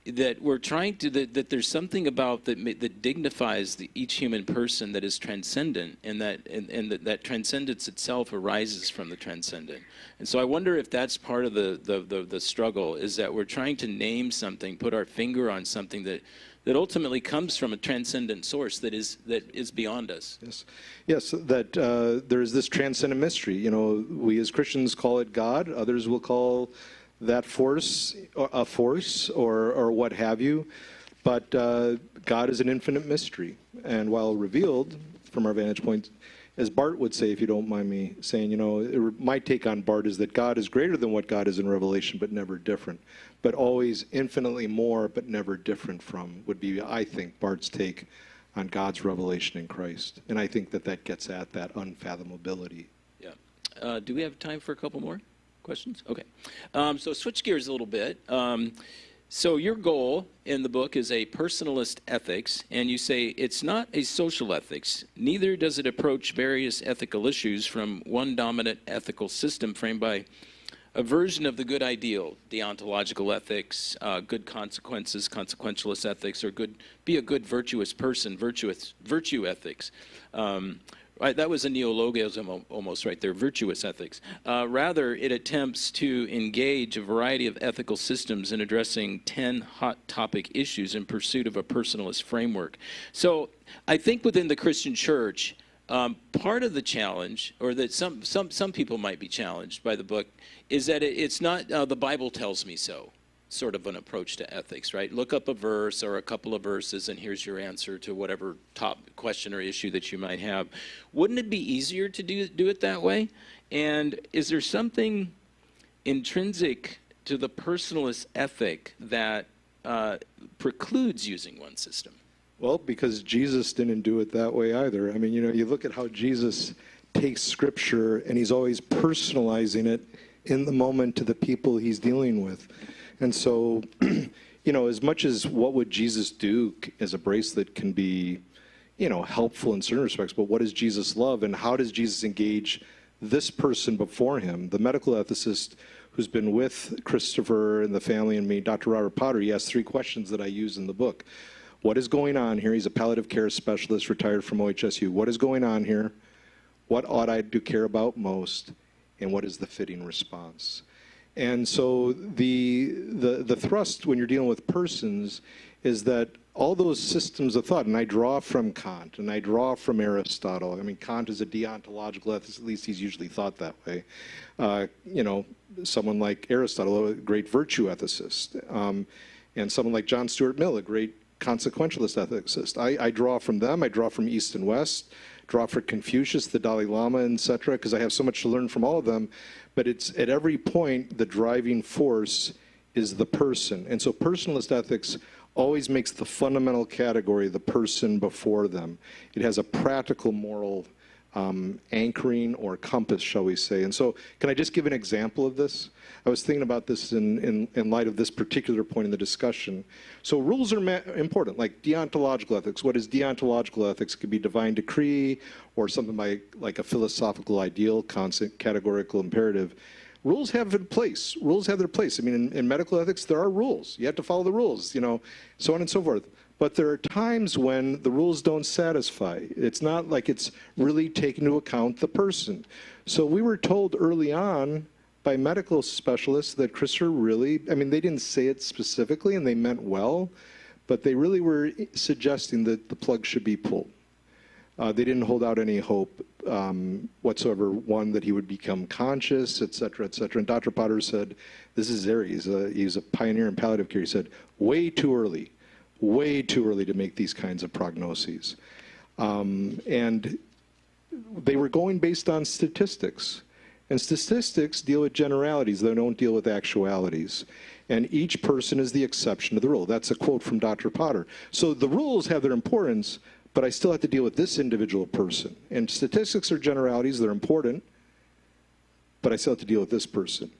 that we're trying to, that there's something about that dignifies each human person that is transcendent, and that transcendence itself arises from the transcendent. And so I wonder if that's part of the struggle, is that we're trying to name something, put our finger on something that ultimately comes from a transcendent source that is beyond us. Yes, that there is this transcendent mystery. We as Christians call it God. Others will call that force a force or what have you. But God is an infinite mystery. And while revealed from our vantage point, as Bart would say, if you don't mind me saying, my take on Bart is that God is greater than what God is in Revelation, but never different. But always infinitely more, but never different from, would be, I think, Bart's take on God's revelation in Christ. And I think that gets at that unfathomability. Yeah. Do we have time for a couple more questions? Okay. So switch gears a little bit. So your goal in the book is a personalist ethics, and you say it's not a social ethics. Neither does it approach various ethical issues from one dominant ethical system framed by a version of the good ideal, deontological ethics, good consequences, consequentialist ethics, or be a good virtuous person, virtue ethics. Right, that was a neologism almost right there, virtuous ethics. Rather, it attempts to engage a variety of ethical systems in addressing 10 hot topic issues in pursuit of a personalist framework. So I think within the Christian church, part of the challenge, or that some people might be challenged by the book, is that it's not the Bible tells me so sort of an approach to ethics, right? Look up a verse or a couple of verses and here's your answer to whatever top question or issue that you might have. Wouldn't it be easier to do it that way? And is there something intrinsic to the personalist ethic that precludes using one system? Well, because Jesus didn't do it that way either. I mean, you look at how Jesus takes Scripture and he's always personalizing it in the moment to the people he's dealing with. And so, as much as what would Jesus do as a bracelet can be, helpful in certain respects, but what does Jesus love and how does Jesus engage this person before him? The medical ethicist who's been with Christopher and the family and me, Dr. Robert Potter, he asked 3 questions that I use in the book. What is going on here? He's a palliative care specialist retired from OHSU. What is going on here? What ought I to care about most? And what is the fitting response? And so the thrust when you're dealing with persons is that all those systems of thought, and I draw from Kant, and I draw from Aristotle. I mean, Kant is a deontological ethicist, at least he's usually thought that way. Someone like Aristotle, a great virtue ethicist, and someone like John Stuart Mill, a great consequentialist ethicist. I draw from them, I draw from East and West, draw from Confucius, the Dalai Lama, etc., because I have so much to learn from all of them. But it's at every point, the driving force is the person. And so personalist ethics always makes the fundamental category the person before them. It has a practical moral anchoring or compass, shall we say. And so can I just give an example of this? I was thinking about this in light of this particular point in the discussion. So rules are important, like deontological ethics. What is deontological ethics? It could be divine decree or something like a philosophical ideal, constant, categorical imperative. Rules have a place. Rules have their place. I mean, in medical ethics, there are rules. You have to follow the rules, so on and so forth. But there are times when the rules don't satisfy. It's not like it's really taken into account the person. So we were told early on by medical specialists that Christopher really, I mean, they didn't say it specifically and they meant well, but they really were suggesting that the plug should be pulled. They didn't hold out any hope whatsoever, one, that he would become conscious, et cetera, et cetera. And Dr. Potter said, this is there, he's a pioneer in palliative care. He said, way too early to make these kinds of prognoses. And they were going based on statistics. And statistics deal with generalities, they don't deal with actualities. And each person is the exception to the rule. That's a quote from Dr. Potter. So the rules have their importance, but I still have to deal with this individual person. And statistics are generalities, they're important, but I still have to deal with this person.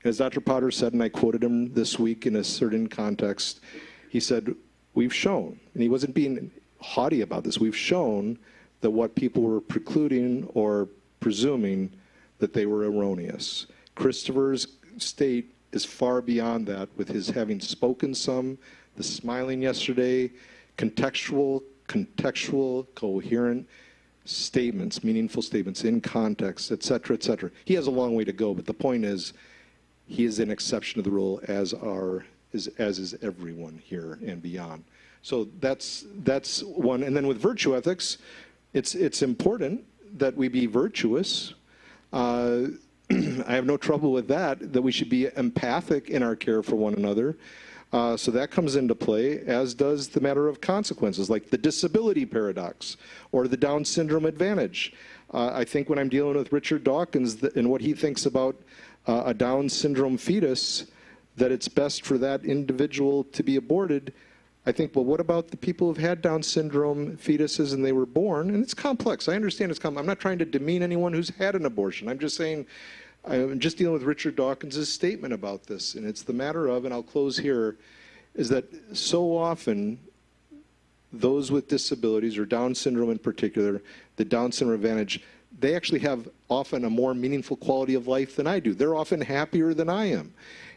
As Dr. Potter said, and I quoted him this week in a certain context, he said, we've shown, and he wasn't being haughty about this, we've shown that what people were precluding or presuming that they were erroneous. Christopher's state is far beyond that with his having spoken some, the smiling yesterday, contextual, coherent statements, meaningful statements in context, et cetera, et cetera. He has a long way to go, but the point is, he is an exception to the rule, as is everyone here and beyond. So that's one. And then with virtue ethics, it's important that we be virtuous. I have no trouble with that we should be empathic in our care for one another. So that comes into play, as does the matter of consequences, like the disability paradox or the Down syndrome advantage. I think when I'm dealing with Richard Dawkins and what he thinks about a Down syndrome fetus, that it's best for that individual to be aborted, I think, well, what about the people who've had Down syndrome fetuses and they were born? And it's complex. I understand it's complex. I'm not trying to demean anyone who's had an abortion. I'm just saying, I'm just dealing with Richard Dawkins' statement about this. And it's the matter of, and I'll close here, is that so often those with disabilities, or Down syndrome in particular, the Down syndrome advantage, they actually have often a more meaningful quality of life than I do. They're often happier than I am.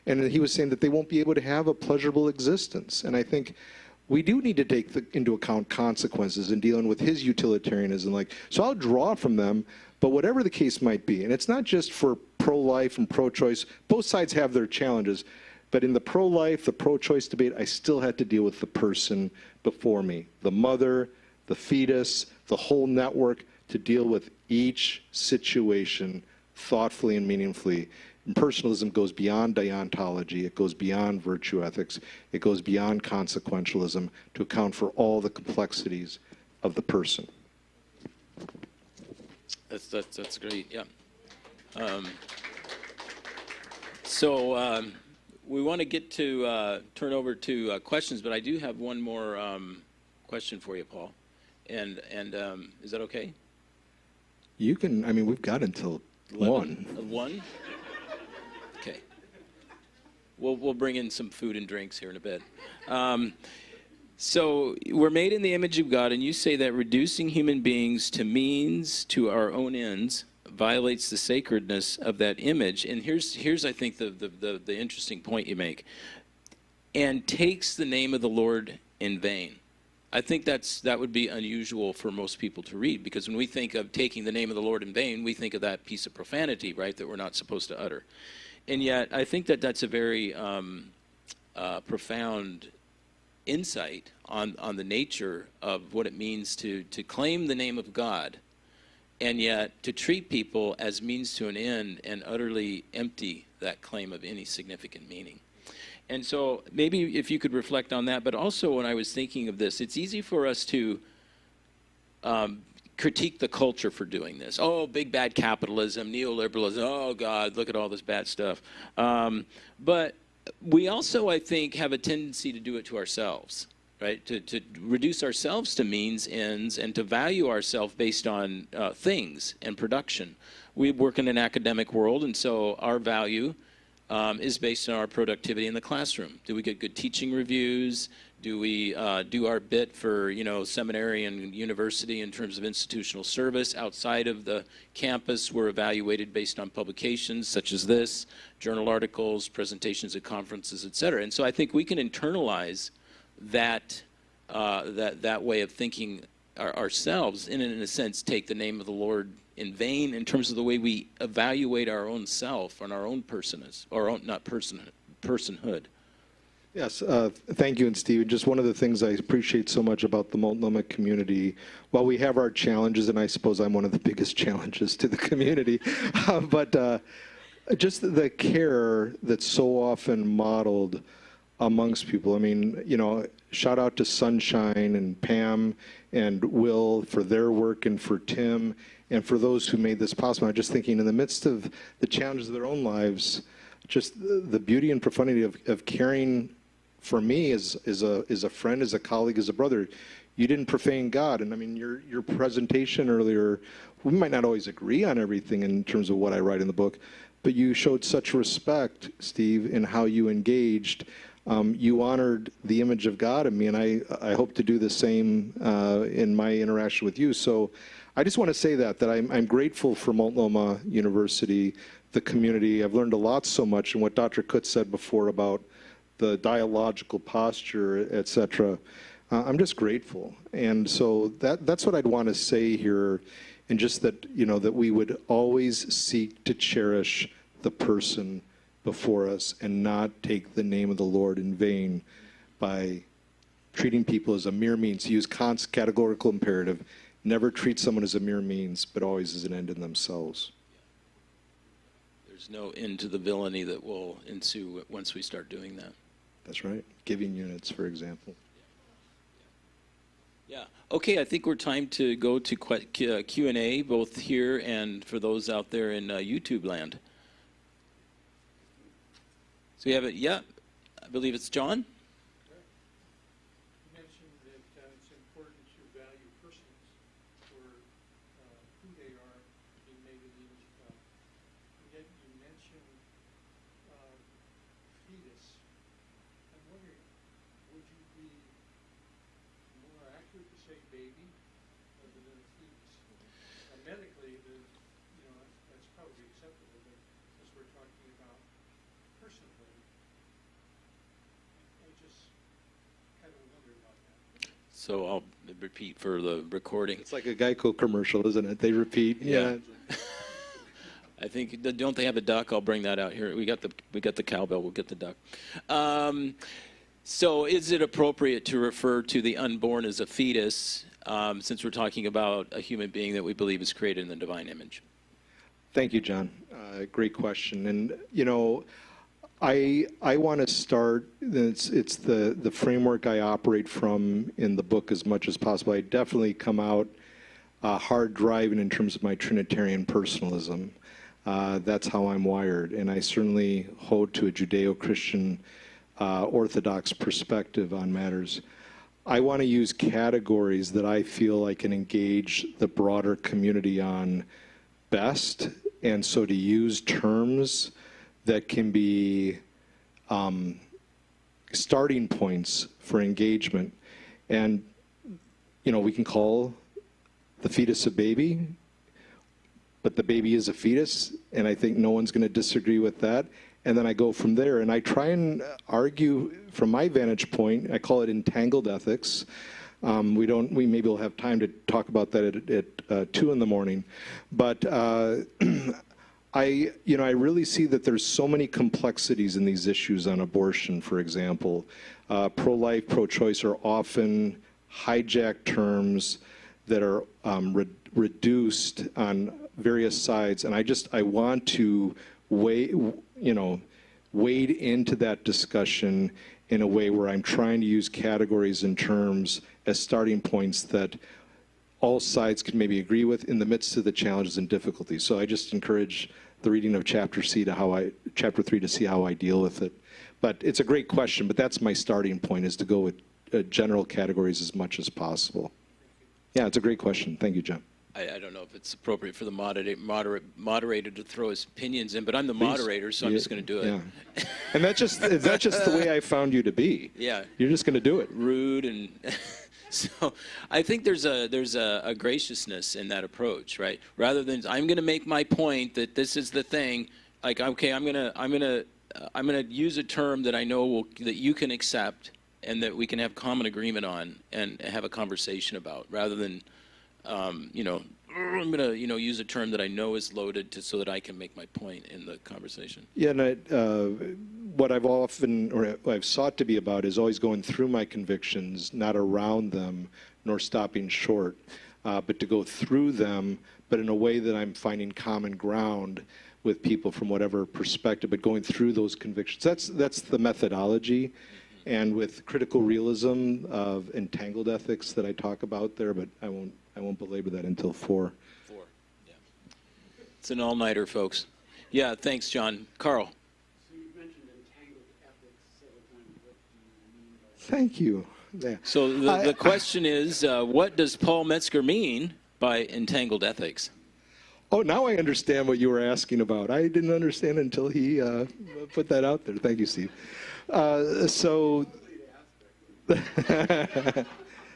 And he was saying that they won't be able to have a pleasurable existence. And I think we do need to take into account consequences in dealing with his utilitarianism. So I'll draw from them, but whatever the case might be, and it's not just for pro-life and pro-choice, both sides have their challenges, but in the pro-life, the pro-choice debate, I still had to deal with the person before me, the mother, the fetus, the whole network, to deal with each situation thoughtfully and meaningfully. And personalism goes beyond deontology, it goes beyond virtue ethics, it goes beyond consequentialism to account for all the complexities of the person. That's great, yeah. We want to get to turn over to questions, but I do have one more question for you, Paul. And is that okay? You can, I mean, we've got until 1. 1? Okay. We'll bring in some food and drinks here in a bit. So we're made in the image of God, and you say that reducing human beings to means to our own ends violates the sacredness of that image. And here's I think the interesting point you make. And takes the name of the Lord in vain. I think that would be unusual for most people to read, because when we think of taking the name of the Lord in vain, we think of that piece of profanity, right, that we're not supposed to utter. And yet, I think that's a very profound insight on the nature of what it means to claim the name of God, and yet to treat people as means to an end and utterly empty that claim of any significant meaning. And so maybe if you could reflect on that, but also when I was thinking of this, it's easy for us to critique the culture for doing this. Oh, big bad capitalism, neoliberalism, oh God, look at all this bad stuff. But we also, I think, have a tendency to do it to ourselves, right? To reduce ourselves to means, ends, and to value ourselves based on things and production. We work in an academic world, and so our value is based on our productivity in the classroom. Do we get good teaching reviews? Do we do our bit for, seminary and university in terms of institutional service? Outside of the campus, we're evaluated based on publications such as this, journal articles, presentations at conferences, et cetera. And so I think we can internalize that way of thinking ourselves, and in a sense take the name of the Lord in vain in terms of the way we evaluate our own self and our own personness, or own, not personhood. Yes, thank you, and Steve. Just one of the things I appreciate so much about the Multnomah community, while we have our challenges, and I suppose I'm one of the biggest challenges to the community, but just the care that's so often modeled amongst people. I mean, you know, shout out to Sunshine and Pam and Will for their work, and for Tim, and for those who made this possible. I'm just thinking, in the midst of the challenges of their own lives, just the beauty and profundity of caring for me as a friend, as a colleague, as a brother. You didn't profane God. And I mean, your presentation earlier, we might not always agree on everything in terms of what I write in the book, but you showed such respect, Steve, in how you engaged. You honored the image of God in me, and I hope to do the same in my interaction with you. So I just want to say that I'm grateful for Multnomah University, the community. I've learned a lot so much, and what Dr. Kutz said before about the dialogical posture, et cetera. I'm just grateful. And so that's what I'd want to say here, and just that, you know, that we would always seek to cherish the person before us and not take the name of the Lord in vain by treating people as a mere means. Use Kant's categorical imperative. Never treat someone as a mere means, but always as an end in themselves. There's no end to the villainy that will ensue once we start doing that. That's right. Giving units, for example. Yeah. Okay, I think we're time to go to Q&A, both here and for those out there in YouTube land. So we have it. Yeah, I believe it's John. You mentioned that it's important to value persons for who they are, being made in the image of God. And yet you mentioned fetus. I'm wondering, would you be more accurate to say baby rather than a fetus? Medically, that's probably acceptable, but as we're talking about personhood, I just kind of wonder about that. So I'll repeat for the recording. It's like a Geico commercial, isn't it? They repeat. Yeah. I think, don't they have a duck? I'll bring that out here. We got the cowbell. We'll get the duck. So is it appropriate to refer to the unborn as a fetus, since we're talking about a human being that we believe is created in the divine image? Thank you, John. Great question. And, you know, I want to start, it's the framework I operate from in the book as much as possible. I definitely come out hard driving in terms of my Trinitarian personalism. That's how I'm wired. And I certainly hold to a Judeo-Christian Orthodox perspective on matters. I want to use categories that I feel I can engage the broader community on best, and so to use terms that can be starting points for engagement. And, you know, we can call the fetus a baby, but the baby is a fetus, and I think no one's going to disagree with that. And then I go from there, and I try and argue from my vantage point. I call it entangled ethics. We maybe will have time to talk about that at 2 in the morning. But I really see that there's so many complexities in these issues on abortion, for example. Pro-life, pro-choice are often hijacked terms that are reduced on various sides, and I want to wade into that discussion in a way where I'm trying to use categories and terms as starting points that all sides can maybe agree with in the midst of the challenges and difficulties. So I just encourage the reading of chapter 3 to see how I deal with it. But it's a great question, but that's my starting point, is to go with general categories as much as possible. Yeah, it's a great question. Thank you, John. I don't know if it's appropriate for the moderator to throw his opinions in, but I'm the Please. moderator, so I'm just going to do it. Yeah. And that's just the way I found you to be. Yeah. You're just going to do it. Rude and so I think there's a graciousness in that approach, right? Rather than I'm going to make my point that this is the thing, like, okay, I'm going to use a term that I know that you can accept and that we can have common agreement on and have a conversation about, rather than I'm going to use a term that I know is loaded so that I can make my point in the conversation. Yeah, and what I've sought to be about is always going through my convictions, not around them, nor stopping short, but to go through them, but in a way that I'm finding common ground with people from whatever perspective, but going through those convictions. That's the methodology. and with critical realism of entangled ethics that I talk about there, but I won't belabor that until 4. 4. Yeah. It's an all-nighter, folks. Yeah, thanks, John. Carl. So you mentioned entangled ethics several times. What do you mean by that? Thank you. Yeah. So the question is, what does Paul Metzger mean by entangled ethics? Oh, now I understand what you were asking about. I didn't understand until he put that out there. Thank you, Steve.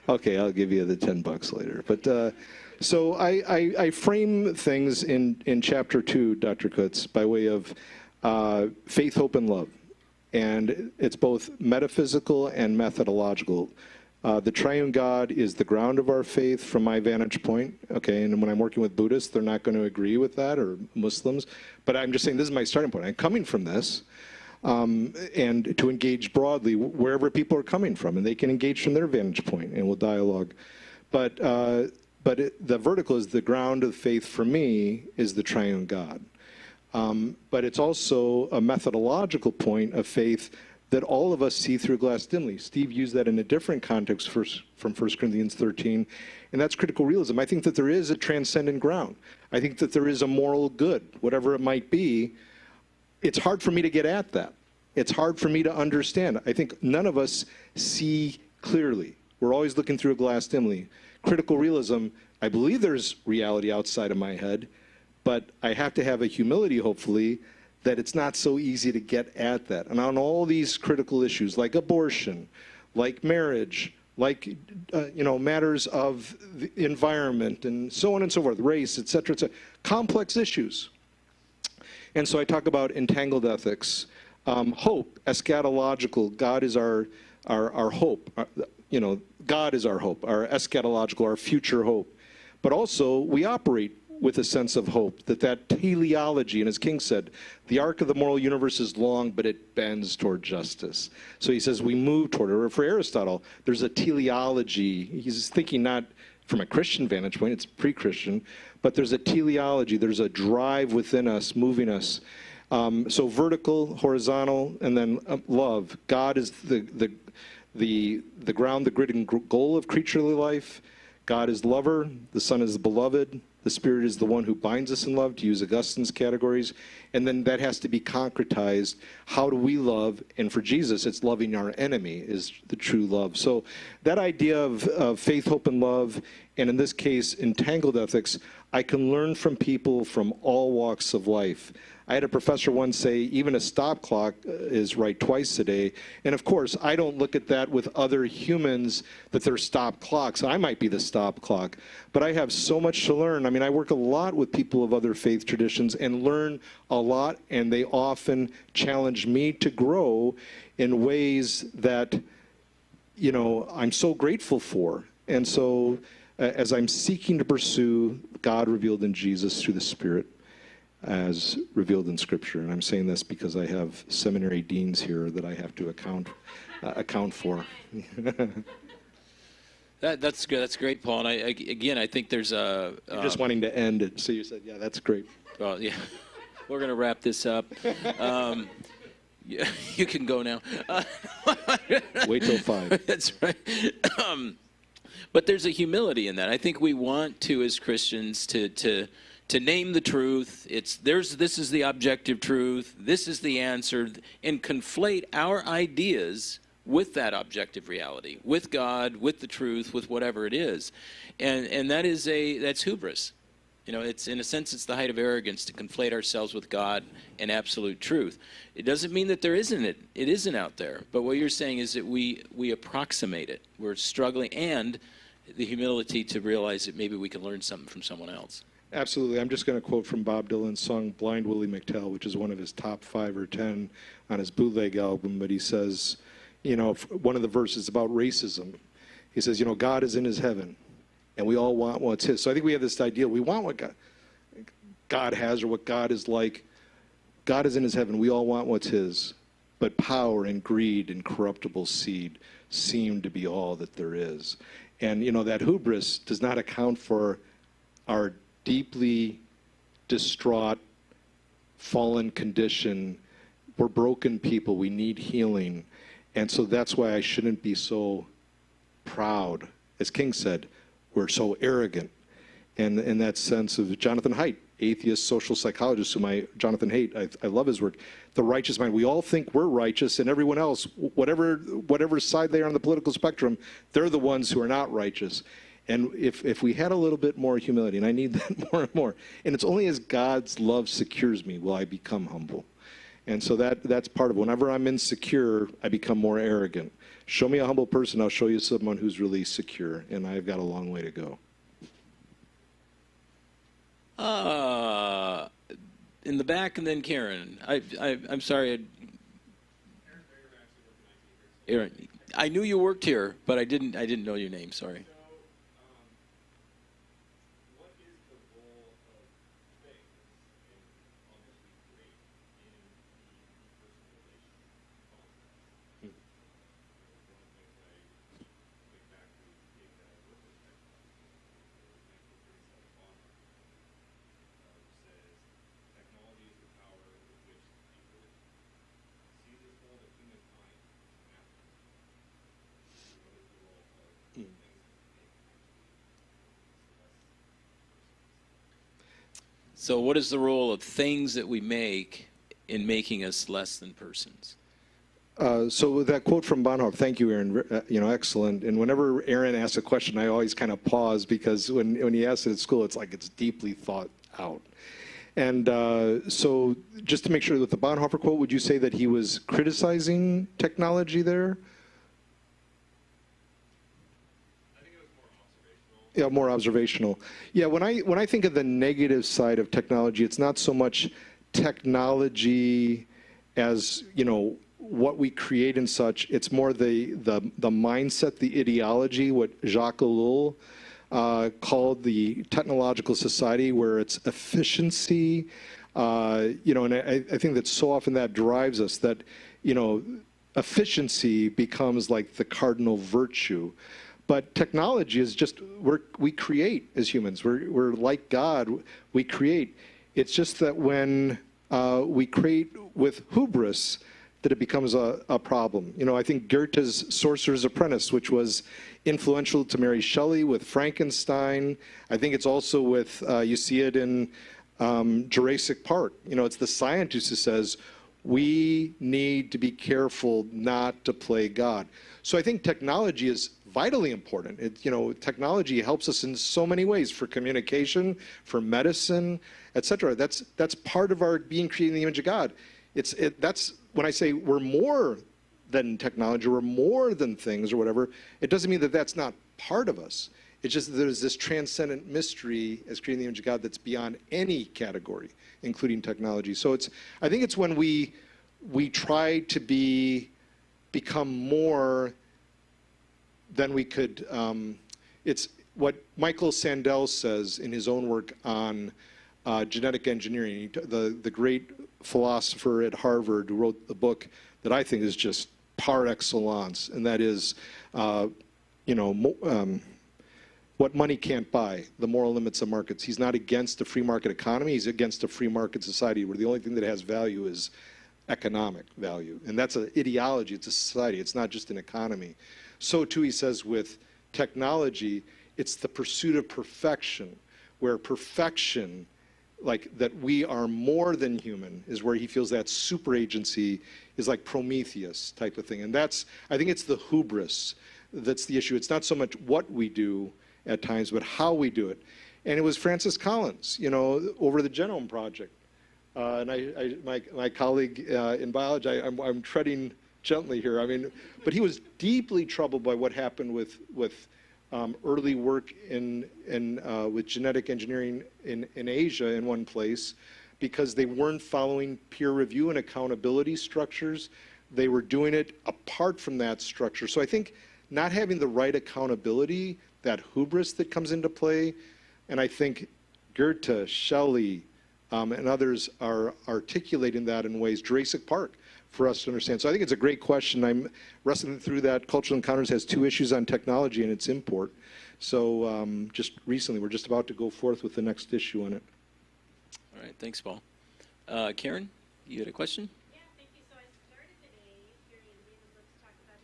Okay, I'll give you the $10 later. But so I frame things in chapter 2, Dr. Kutz, by way of faith, hope, and love. And it's both metaphysical and methodological. The triune God is the ground of our faith from my vantage point, okay? And when I'm working with Buddhists, they're not going to agree with that, or Muslims. But I'm just saying this is my starting point. I'm coming from this, and to engage broadly wherever people are coming from. And they can engage from their vantage point, and we'll dialogue. But the vertical is the ground of faith for me is the triune God. But it's also a methodological point of faith that all of us see through a glass dimly. Steve used that in a different context from 1 Corinthians 13, and that's critical realism. I think that there is a transcendent ground. I think that there is a moral good, whatever it might be. It's hard for me to get at that. It's hard for me to understand. I think none of us see clearly. We're always looking through a glass dimly. Critical realism, I believe there's reality outside of my head, but I have to have a humility, hopefully, that it's not so easy to get at that. And on all these critical issues, like abortion, like marriage, like matters of the environment, and so on and so forth, race, et cetera, complex issues. And so I talk about entangled ethics, hope, eschatological. God is our hope. God is our hope, our eschatological, our future hope. But also, we operate with a sense of hope, that teleology, and as King said, the arc of the moral universe is long, but it bends toward justice. So he says we move toward it. Or for Aristotle, there's a teleology. He's thinking not from a Christian vantage point, it's pre-Christian, but there's a teleology, there's a drive within us, moving us. So vertical, horizontal, and then love. God is the ground, the grid, and goal of creaturely life. God is lover, the Son is the beloved, the Spirit is the one who binds us in love, to use Augustine's categories, and then that has to be concretized. How do we love? And for Jesus, it's loving our enemy is the true love. So that idea of faith, hope, and love, and in this case, entangled ethics, I can learn from people from all walks of life. I had a professor once say, even a stop clock is right twice a day. And of course, I don't look at that with other humans that they're stop clocks. I might be the stop clock. But I have so much to learn. I mean, I work a lot with people of other faith traditions and learn a lot, and they often challenge me to grow in ways that, I'm so grateful for. And so as I'm seeking to pursue God revealed in Jesus through the Spirit, as revealed in Scripture. And I'm saying this because I have seminary deans here that I have to account for. That's good. That's great, Paul. And I think there's a... You're just wanting to end it, so you said, yeah, that's great. Well, yeah. We're going to wrap this up. You can go now. Wait till 5. That's right. But there's a humility in that. I think we want to, as Christians, to name the truth. This is the objective truth. This is the answer, and conflate our ideas with that objective reality, with God, with the truth, with whatever it is, and that's hubris. It's in a sense it's the height of arrogance to conflate ourselves with God and absolute truth. It doesn't mean that it isn't out there. But what you're saying is that we approximate it. We're struggling, and the humility to realize that maybe we can learn something from someone else. Absolutely. I'm just going to quote from Bob Dylan's song Blind Willie McTell, which is one of his top 5 or 10 on his bootleg album. But he says, one of the verses about racism, he says, God is in his heaven, and we all want what's his. So I think we have this idea. We want what God has or what God is like. God is in his heaven. We all want what's his. But power and greed and corruptible seed seem to be all that there is. And, that hubris does not account for our deeply distraught, fallen condition. We're broken people. We need healing. And so that's why I shouldn't be so proud. As King said, we're so arrogant. And in that sense of Jonathan Haidt, atheist social psychologist, Jonathan Haidt, I love his work. The righteous mind. We all think we're righteous, and everyone else, whatever side they are on the political spectrum, they're the ones who are not righteous. And if we had a little bit more humility, and I need that more and more, and it's only as God's love secures me will I become humble. And so that's part of it. Whenever I'm insecure, I become more arrogant. Show me a humble person, I'll show you someone who's really secure, and I've got a long way to go. In the back, and then Karen. I'm sorry. Aaron, I knew you worked here, but I didn't know your name. Sorry. So what is the role of things that we make in making us less than persons? So that quote from Bonhoeffer, thank you, Aaron, excellent. And whenever Aaron asks a question, I always kind of pause, because when he asks it at school, it's like it's deeply thought out. And so just to make sure, with the Bonhoeffer quote, would you say that he was criticizing technology there? Yeah, more observational. Yeah, when I think of the negative side of technology, it's not so much technology as, what we create and such. It's more the mindset, the ideology, what Jacques Ellul called the technological society, where it's efficiency, and I think that so often that drives us, that, efficiency becomes like the cardinal virtue. But technology is just, we create as humans. We're like God, we create. It's just that when we create with hubris, that it becomes a problem. I think Goethe's Sorcerer's Apprentice, which was influential to Mary Shelley, with Frankenstein. I think it's also with, you see it in Jurassic Park. It's the scientist who says, we need to be careful not to play God. So I think technology is vitally important. Technology helps us in so many ways, for communication, for medicine, etc. That's part of our being created in the image of God. That's when I say we're more than technology, we're more than things or whatever. It doesn't mean that that's not part of us. It's just that there's this transcendent mystery as creating the image of God that's beyond any category, including technology. So I think it's when we try to become more than we could. It's what Michael Sandel says in his own work on genetic engineering. The great philosopher at Harvard who wrote the book that I think is just par excellence, and that is, what money can't buy, the moral limits of markets. He's not against a free market economy. He's against a free market society where the only thing that has value is economic value. And that's an ideology. It's a society. It's not just an economy. So too, he says, with technology, it's the pursuit of perfection, where perfection, like that we are more than human, is where he feels that super agency is like Prometheus type of thing. And I think it's the hubris that's the issue. It's not so much what we do at times, but how we do it. And it was Francis Collins, over the Genome Project. And my colleague in biology, I'm treading gently here. But he was deeply troubled by what happened with early work with genetic engineering in Asia in one place, because they weren't following peer review and accountability structures. They were doing it apart from that structure. So I think not having the right accountability, that hubris that comes into play, and I think Goethe, Shelley, and others are articulating that in ways, Jurassic Park, for us to understand. So I think it's a great question. I'm wrestling through that. Cultural Encounters has 2 issues on technology and its import. So just recently, we're just about to go forth with the next issue on it. All right, thanks, Paul. Karen, you had a question? Yeah, thank you. So I started the day hearing David Brooks talk about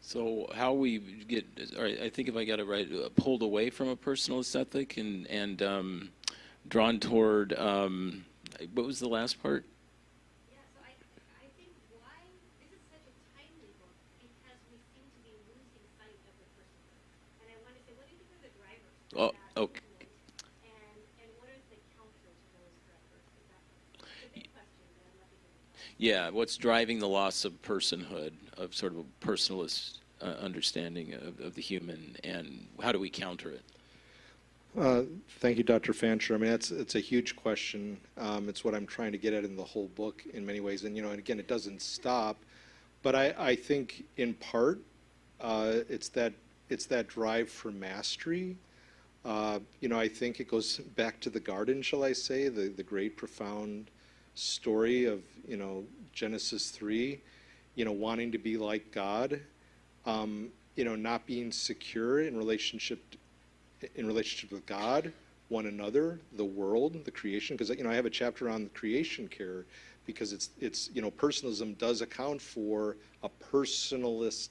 So how we get, all right, I think if I got it right, pulled away from a personalist ethic and drawn toward, what was the last part? Yeah, so I think why this is such a timely book because we seem to be losing sight of the personhood. And I want to say, what do you think are the drivers Oh, for that okay. movement? And what is the counter to those drivers? Is that it's a big question, but I'd love to hear your thoughts. Yeah, what's driving the loss of personhood, of sort of a personalist understanding of the human, and how do we counter it? Thank you, Dr. Fancher. I mean, it's a huge question. It's what I'm trying to get at in the whole book in many ways. And, and again, it doesn't stop. But I think in part, it's that drive for mastery. I think it goes back to the garden, shall I say, the great profound story of, Genesis 3, wanting to be like God, not being secure in relationship with God, one another, the world, the creation. Because I have a chapter on creation care, because it's personalism does account for a personalist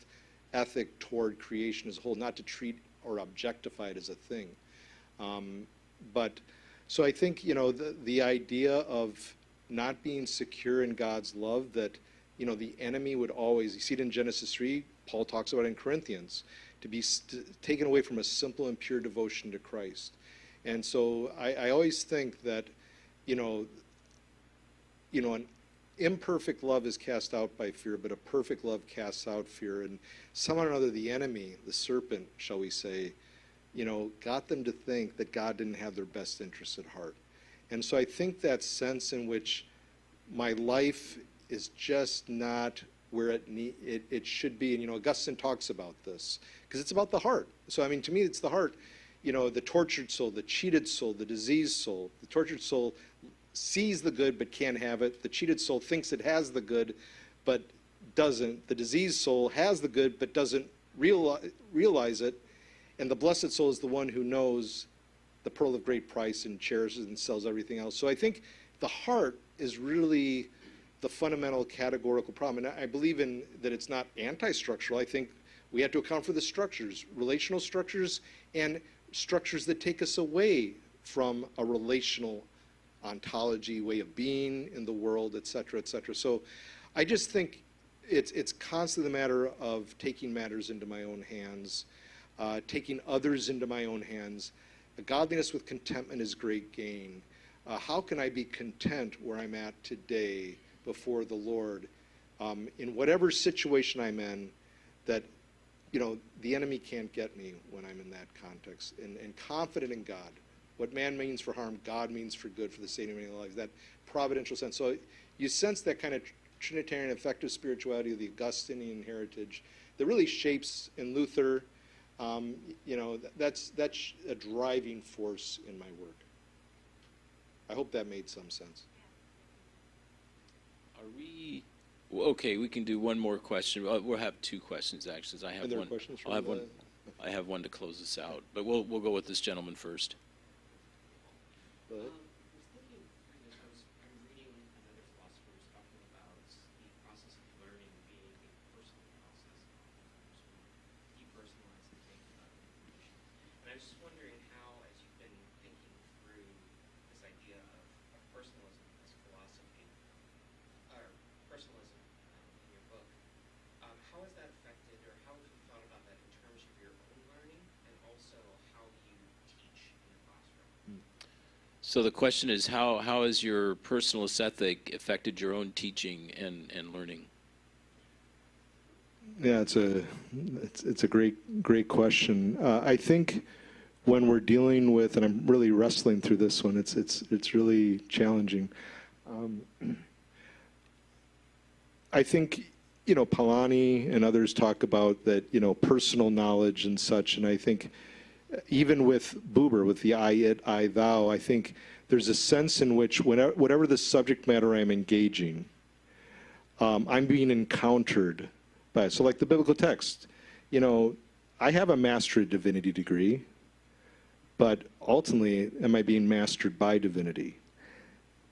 ethic toward creation as a whole, not to treat or objectify it as a thing. But so I think the idea of not being secure in God's love, that the enemy would always, you see it in Genesis 3, Paul talks about it in Corinthians, to be taken away from a simple and pure devotion to Christ. And so I always think that, an imperfect love is cast out by fear, but a perfect love casts out fear. And somehow or another, the enemy, the serpent, shall we say, got them to think that God didn't have their best interests at heart. And so I think that sense in which my life is just not where it should be. And, Augustine talks about this, because it's about the heart. So, I mean, to me, it's the heart. The tortured soul, the cheated soul, the diseased soul. The tortured soul sees the good but can't have it. The cheated soul thinks it has the good but doesn't. The diseased soul has the good but doesn't realize it. And the blessed soul is the one who knows the pearl of great price and cherishes and sells everything else. So I think the heart is really the fundamental categorical problem. And I believe in that it's not anti-structural. I think we have to account for the structures, relational structures, and structures that take us away from a relational ontology, way of being in the world, et cetera, et cetera. So I just think it's constantly the matter of taking matters into my own hands, taking others into my own hands. A godliness with contentment is great gain. How can I be content where I'm at today before the Lord, in whatever situation I'm in, that the enemy can't get me when I'm in that context, and confident in God. What man means for harm, God means for good, for the saving of lives. That providential sense. So you sense that kind of Trinitarian effective spirituality of the Augustinian heritage that really shapes in Luther. That's a driving force in my work. I hope that made some sense. Are we okay? We can do one more question. We'll have two questions actually. I have Are there one. questions from I'll have the- one. I have one to close us out, but we'll go with this gentleman first. Go ahead. I'm reading another philosopher who's talking about the process of learning being a personal process, depersonalize and think about information. And I was just wondering how, as you've been thinking through this idea of personalism as philosophy, or personalism in your book, how has that affected, or how have you thought about that in terms of your own learning, and also how you teach in the classroom? So the question is, how has your personalist ethic affected your own teaching and learning? Yeah, it's a great question. I think when we're dealing with, and I'm really wrestling through this one, it's really challenging. I think Polanyi and others talk about that personal knowledge and such, and I think even with Buber, with the I, it, I, thou, I think there's a sense in which whatever the subject matter I'm engaging, I'm being encountered by it. So like the biblical text, I have a mastery divinity degree, but ultimately, am I being mastered by divinity?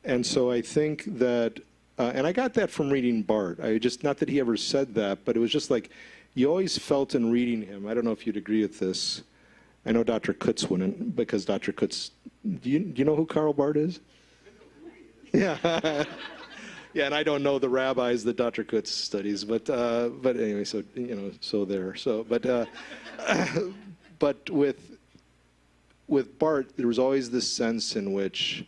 And so I think that, and I got that from reading Barth. Not that he ever said that, but it was just like, you always felt in reading him, I don't know if you'd agree with this. I know Dr. Kutz wouldn't, because Dr. Kutz, do you know who Karl Barth is? Yeah. Yeah, and I don't know the rabbis that Dr. Kutz studies, but anyway, so, so there. So, but with Barth, there was always this sense in which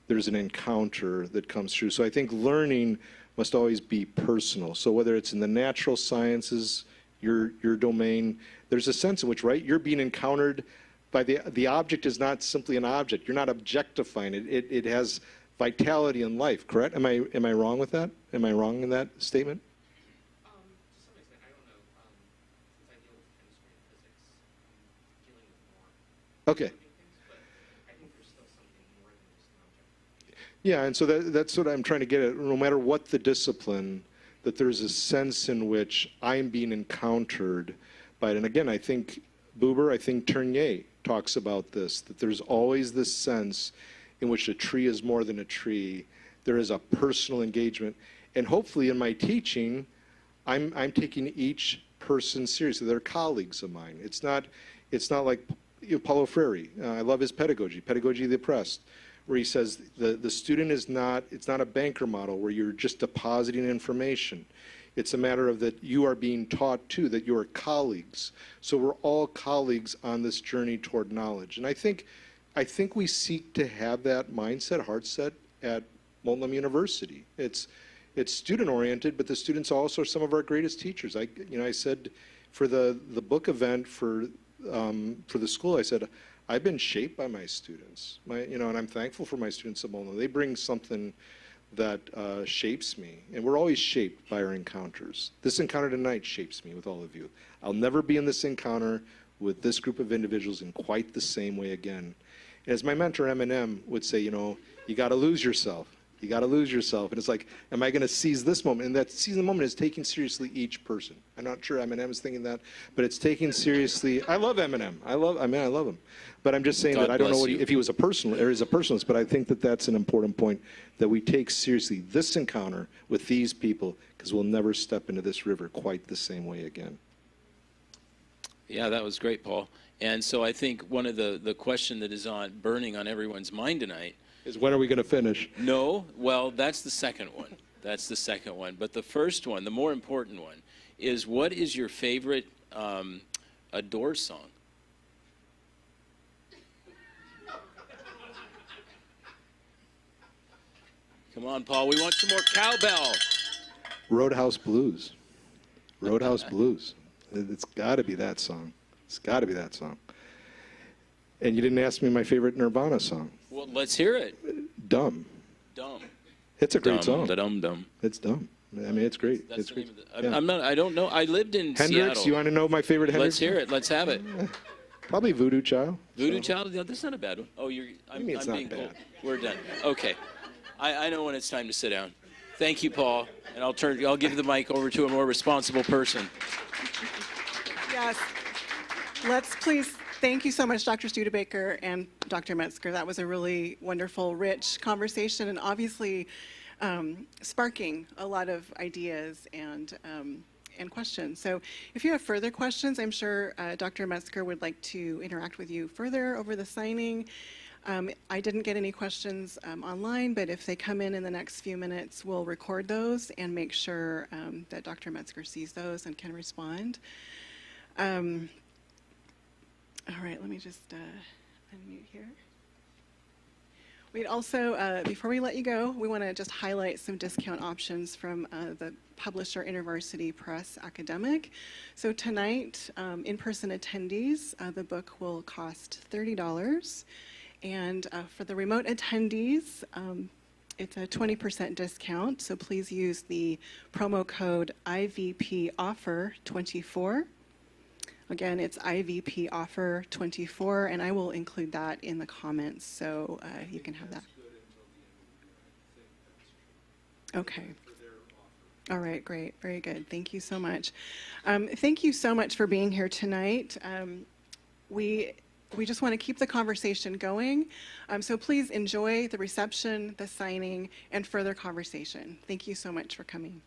there's an encounter that comes through. So I think learning must always be personal. So whether it's in the natural sciences, your domain, there's a sense in which, right, you're being encountered by the object is not simply an object. You're not objectifying it. It has vitality and life, correct? Am I wrong with that? Am I wrong in that statement? To some extent, I don't know. Since I deal with chemistry and physics, I'm dealing with more Okay. things, but I think there's still something more than just an object. Yeah, and so that's what I'm trying to get at. No matter what the discipline, that there's a sense in which I'm being encountered by it. And again, I think Buber, I think Tournier talks about this, that there's always this sense in which a tree is more than a tree. There is a personal engagement. And hopefully in my teaching, I'm taking each person seriously. They're colleagues of mine. It's not like Paulo Freire. I love his pedagogy, Pedagogy of the Oppressed, where he says the student is not, it's not a banker model where you're just depositing information. It's a matter of that you are being taught too, that you are colleagues. So we're all colleagues on this journey toward knowledge. And I think we seek to have that mindset, heart set at Multnomah University. It's student oriented, but the students also are some of our greatest teachers. I said for the book event for the school, I said, I've been shaped by my students, and I'm thankful for my students at Multnomah. They bring something that shapes me, and we're always shaped by our encounters. This encounter tonight shapes me with all of you. I'll never be in this encounter with this group of individuals in quite the same way again. As my mentor Eminem would say, you got to lose yourself. You got to lose yourself. And it's like, am I going to seize this moment? And that seizing the moment is taking seriously each person. I'm not sure Eminem is thinking that, but it's taking seriously. I love Eminem. I love him. But I'm just saying God that I don't know bless you. if he was a personal or is a personalist, but I think that that's an important point, that we take seriously this encounter with these people, because we'll never step into this river quite the same way again. Yeah, that was great, Paul. And so I think one of the question that is burning on everyone's mind tonight Is when are we going to finish? No, well, that's the second one. That's the second one. But the first one, the more important one, is what is your favorite Adore song? Come on, Paul. We want some more cowbell. Roadhouse Blues. Roadhouse Blues. It's got to be that song. It's got to be that song. And you didn't ask me my favorite Nirvana song. Well, let's hear it. Dumb. Dumb. It's a great song. Dum. It's dumb. I mean, it's great. That's It's the great. name of Yeah. I don't know. I lived in Hendrix, Seattle. you want to know my favorite Hendrix? Let's hear it. Let's have it. Probably Voodoo Child. Voodoo Child? Yeah, that's not a bad one. Oh, I'm mean it's not being cold. bad? We're done. Okay. I know when it's time to sit down. Thank you, Paul. And I'll give the mic over to a more responsible person. Yes. Let's please, thank you so much, Dr. Studebaker and Dr. Metzger. That was a really wonderful, rich conversation, and obviously sparking a lot of ideas and questions. So if you have further questions, I'm sure Dr. Metzger would like to interact with you further over the signing. I didn't get any questions online, but if they come in the next few minutes, we'll record those and make sure that Dr. Metzger sees those and can respond. All right, let me just unmute here. We'd also, before we let you go, we want to just highlight some discount options from the publisher InterVarsity Press Academic. So tonight, in-person attendees, the book will cost $30. And for the remote attendees, it's a 20% discount. So please use the promo code IVPOffer24. Again, it's IVP Offer 24, and I will include that in the comments, so you can have that. Okay. All right, great, very good. Thank you so much. Thank you so much for being here tonight. We just want to keep the conversation going, so please enjoy the reception, the signing, and further conversation. Thank you so much for coming.